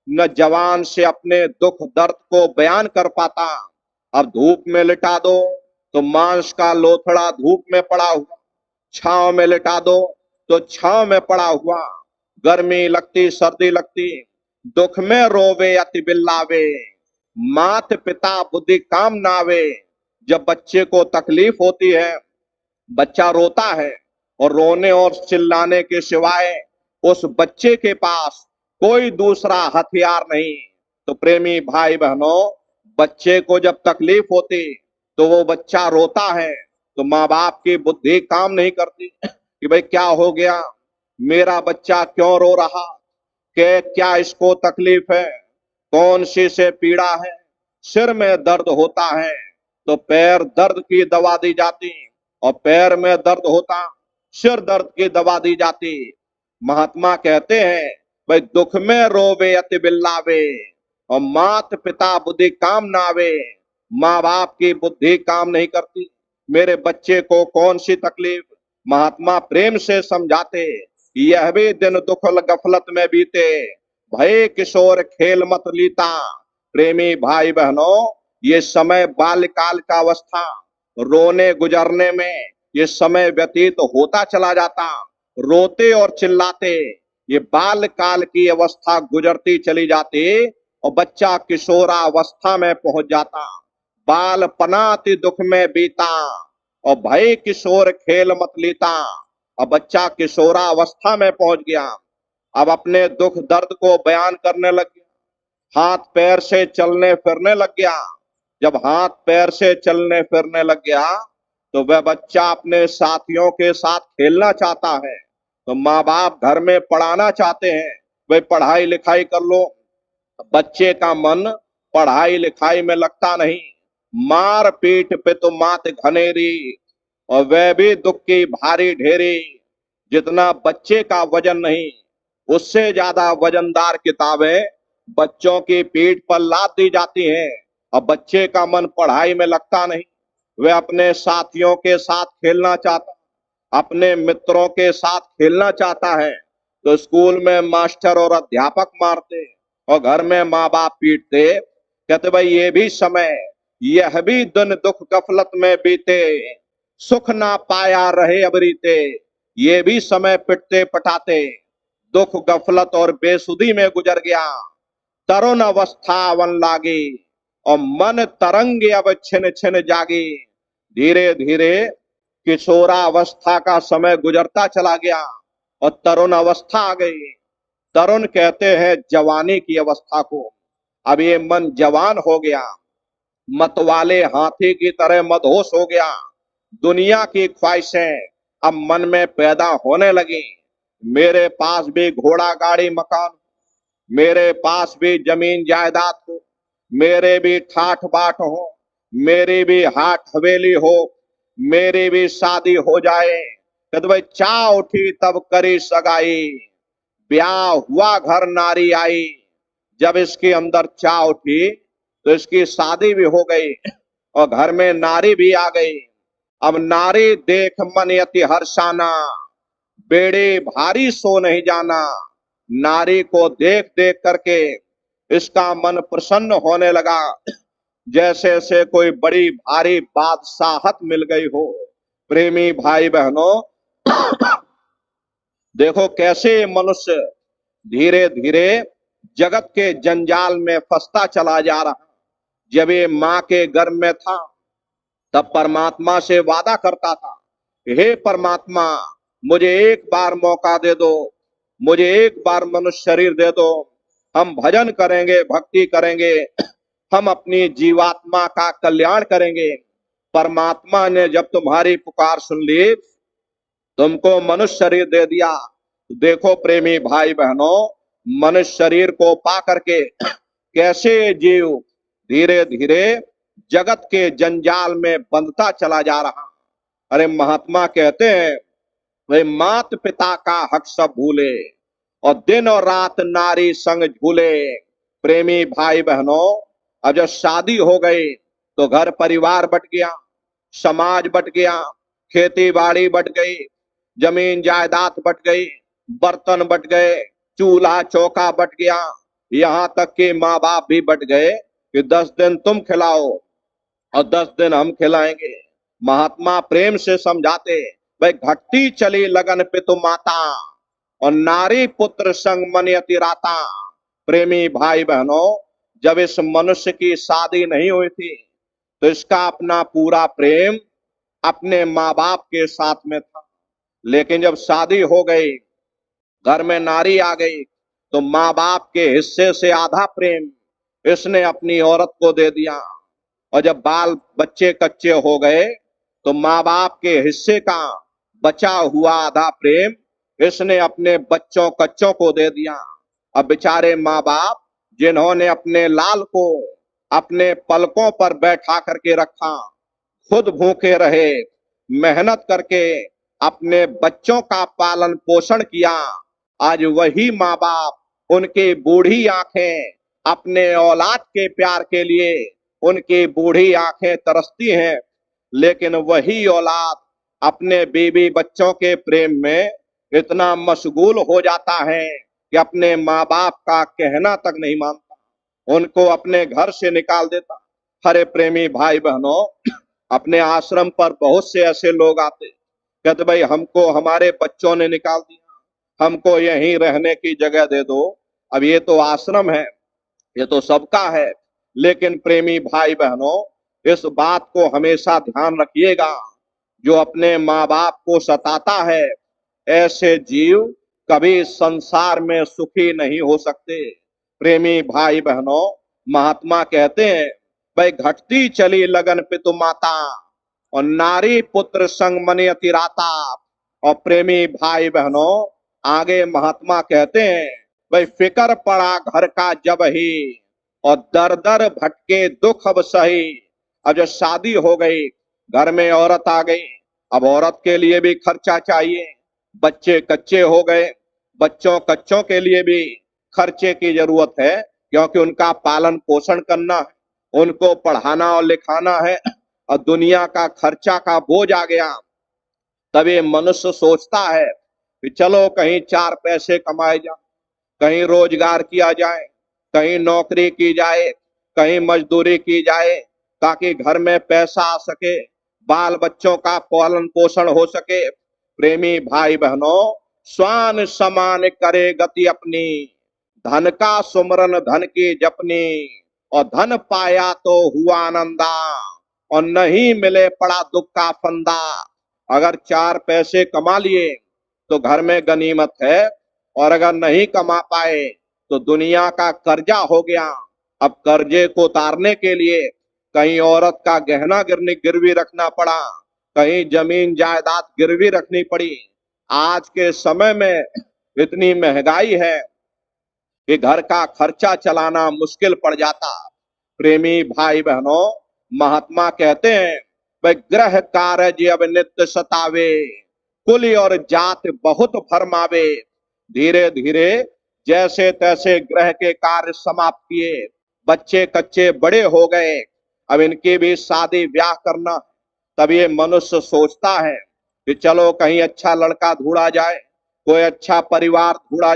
न जवान से अपने दुख दर्द को बयान कर पाता। अब धूप में लिटा दो तो मांस का लोथड़ा धूप में पड़ा हुआ, छांव में लिटा दो तो छांव में पड़ा हुआ, गर्मी लगती सर्दी लगती, दुख में रोवे अति बिल्लावे, मात पिता बुद्धि काम नावे। जब बच्चे को तकलीफ होती है, बच्चा रोता है, और रोने और चिल्लाने के सिवाय उस बच्चे के पास कोई दूसरा हथियार नहीं। तो प्रेमी भाई बहनों, बच्चे को जब तकलीफ होती तो वो बच्चा रोता है, तो माँ बाप की बुद्धि काम नहीं करती कि भाई क्या हो गया, मेरा बच्चा क्यों रो रहा, कि क्या इसको तकलीफ है, कौन सी से पीड़ा है। सिर में दर्द होता है तो पैर दर्द की दवा दी जाती, और पैर में दर्द होता, सिर दर्द की दवा दी जाती। महात्मा कहते हैं, भाई दुख में रोवे अति बिल्लावे, और मात पिता बुद्धि काम ना आवे, माँ बाप की बुद्धि काम नहीं करती। मेरे बच्चे को कौन सी तकलीफ, महात्मा प्रेम से समझाते, यह भी दिन दुख गफलत में बीते, भय किशोर खेल मत लीता। प्रेमी भाई बहनों, ये समय बाल्यकाल का अवस्था, रोने गुजरने में ये समय व्यतीत होता चला जाता, रोते और चिल्लाते ये बाल्यकाल की अवस्था गुजरती चली जाती और बच्चा किशोरावस्था में पहुंच जाता। बालपना अति दुख में बीता और भय किशोर खेल मत लीता। अब बच्चा किशोरावस्था में पहुंच गया, अब अपने दुख दर्द को बयान करने लग गया, हाथ पैर से चलने फिरने लग गया। जब हाथ पैर से चलने फिरने लग गया तो वह बच्चा अपने साथियों के साथ खेलना चाहता है, तो माँ बाप घर में पढ़ाना चाहते हैं, भाई पढ़ाई लिखाई कर लो। बच्चे का मन पढ़ाई लिखाई में लगता नहीं, मार पीट पे तो मात घनेरी और वह भी दुख की भारी ढेरी। जितना बच्चे का वजन नहीं, उससे ज्यादा वजनदार किताबें बच्चों की पीठ पर लाद दी जाती हैं। अब बच्चे का मन पढ़ाई में लगता नहीं, वह अपने साथियों के साथ खेलना चाहता, अपने मित्रों के साथ खेलना चाहता है, तो स्कूल में मास्टर और अध्यापक मारते और घर में माँ बाप पीटते। कहते भाई ये भी समय, यह भी दिन दुख गफलत में बीते, सुख ना पाया रहे अब रीते। ये भी समय पिटते पटाते दुख गफलत और बेसुधी में गुजर गया। तरुण अवस्था वन लागी और मन तरंगे अब छिन छिन जागी। धीरे धीरे किशोरावस्था का समय गुजरता चला गया और तरुण अवस्था आ गई। तरुण कहते हैं जवानी की अवस्था को। अब ये मन जवान हो गया, मतवाले हाथी की तरह मदहोश हो गया। दुनिया की ख्वाहिशें अब मन में पैदा होने लगी। मेरे पास भी घोड़ा गाड़ी मकान, मेरे पास भी जमीन जायदाद हो, मेरे भी ठाठ बाट हो, मेरी भी हाट हवेली हो, मेरी भी शादी हो जाए। कहते भाई चाह उठी तब करी सगाई, ब्याह हुआ घर नारी आई। जब इसके अंदर चाह उठी तो इसकी शादी भी हो गई और घर में नारी भी आ गई। अब नारी देख मन यति हर्षाना, बेड़े भारी सो नहीं जाना। नारी को देख देख करके इसका मन प्रसन्न होने लगा, जैसे से कोई बड़ी भारी बादशाहत मिल गई हो। प्रेमी भाई बहनों, देखो कैसे मनुष्य धीरे धीरे जगत के जंजाल में फंसता चला जा रहा। जब ये माँ के गर्भ में था तब परमात्मा से वादा करता था, हे परमात्मा मुझे एक बार मौका दे दो, मुझे एक बार मनुष्य शरीर दे दो, हम भजन करेंगे, भक्ति करेंगे, हम अपनी जीवात्मा का कल्याण करेंगे। परमात्मा ने जब तुम्हारी पुकार सुन ली, तुमको मनुष्य शरीर दे दिया। देखो प्रेमी भाई बहनों, मनुष्य शरीर को पा करके कैसे जीव धीरे धीरे जगत के जंजाल में बंधता चला जा रहा। अरे महात्मा कहते हैं, वे मात पिता का हक सब भूले और दिन और रात नारी संग झूले। प्रेमी भाई बहनों, अब जब शादी हो गई तो घर परिवार बट गया, समाज बट गया, खेती बाड़ी बट गई, जमीन जायदाद बट गई, बर्तन बट गए, चूल्हा चौका बट गया, यहाँ तक कि माँ बाप भी बट गए कि 10 दिन तुम खिलाओ और 10 दिन हम खिलाएंगे। महात्मा प्रेम से समझाते, भाई घटती चली लगन पितु माता और नारी पुत्र संग मन यति राता। प्रेमी भाई बहनों, जब इस मनुष्य की शादी नहीं हुई थी तो इसका अपना पूरा प्रेम अपने माँ बाप के साथ में था, लेकिन जब शादी हो गई, घर में नारी आ गई, तो माँ बाप के हिस्से से आधा प्रेम इसने अपनी औरत को दे दिया। और जब बाल बच्चे कच्चे हो गए तो माँ बाप के हिस्से का बचा हुआ आधा प्रेम इसने अपने बच्चों कच्चों को दे दिया। अब बेचारे माँ बाप जिन्होंने अपने लाल को अपने पलकों पर बैठा करके रखा, खुद भूखे रहे, मेहनत करके अपने बच्चों का पालन पोषण किया, आज वही माँ बाप उनकी बूढ़ी आंखें अपने औलाद के प्यार के लिए उनकी बूढ़ी आंखें तरसती हैं, लेकिन वही औलाद अपने बीवी बच्चों के प्रेम में इतना मशगूल हो जाता है कि अपने माँ बाप का कहना तक नहीं मानता, उनको अपने घर से निकाल देता। हरे प्रेमी भाई बहनों, अपने आश्रम पर बहुत से ऐसे लोग आते, कहते भाई हमको हमारे बच्चों ने निकाल दिया, हमको यहीं रहने की जगह दे दो। अब ये तो आश्रम है, ये तो सबका है, लेकिन प्रेमी भाई बहनों, इस बात को हमेशा ध्यान रखिएगा, जो अपने माँ बाप को सताता है, ऐसे जीव कभी संसार में सुखी नहीं हो सकते। प्रेमी भाई बहनों, महात्मा कहते हैं, भाई घटती चली लगन पितु माता और नारी पुत्र संग मन अति राता। और प्रेमी भाई बहनों, आगे महात्मा कहते हैं, भाई फिकर पड़ा घर का जब ही और दर दर भटके दुख अब सही। अब जब शादी हो गई, घर में औरत आ गई, अब औरत के लिए भी खर्चा चाहिए, बच्चे कच्चे हो गए, बच्चों कच्चों के लिए भी खर्चे की जरूरत है, क्योंकि उनका पालन पोषण करना है, उनको पढ़ाना और लिखाना है, और दुनिया का खर्चा का बोझ आ गया। तब ये मनुष्य सोचता है कि चलो कहीं चार पैसे कमाए जाए, कहीं रोजगार किया जाए, कहीं नौकरी की जाए, कहीं मजदूरी की जाए, ताकि घर में पैसा आ सके, बाल बच्चों का पालन पोषण हो सके। प्रेमी भाई बहनों, स्वान समान करे गति अपनी, धन का सुमरन धन की जपनी, और धन पाया तो हुआ आनंदा, और नहीं मिले पड़ा दुख का फंदा। अगर चार पैसे कमा लिए तो घर में गनीमत है, और अगर नहीं कमा पाए तो दुनिया का कर्जा हो गया। अब कर्जे को उतारने के लिए कहीं औरत का गहना गिरवी रखना पड़ा, कहीं जमीन जायदाद गिरवी रखनी पड़ी। आज के समय में इतनी महंगाई है कि घर का खर्चा चलाना मुश्किल पड़ जाता। प्रेमी भाई बहनों, महात्मा कहते हैं, भाई ग्रह कार्य अब नित्य सतावे, कुल और जात बहुत फरमावे। धीरे धीरे जैसे तैसे ग्रह के कार्य समाप्त किए, बच्चे कच्चे बड़े हो गए, अब इनकी भी शादी ब्याह करना। तब ये मनुष्य सोचता है कि चलो कहीं अच्छा लड़का ढूंढा जाए, कोई अच्छा परिवार ढूंढा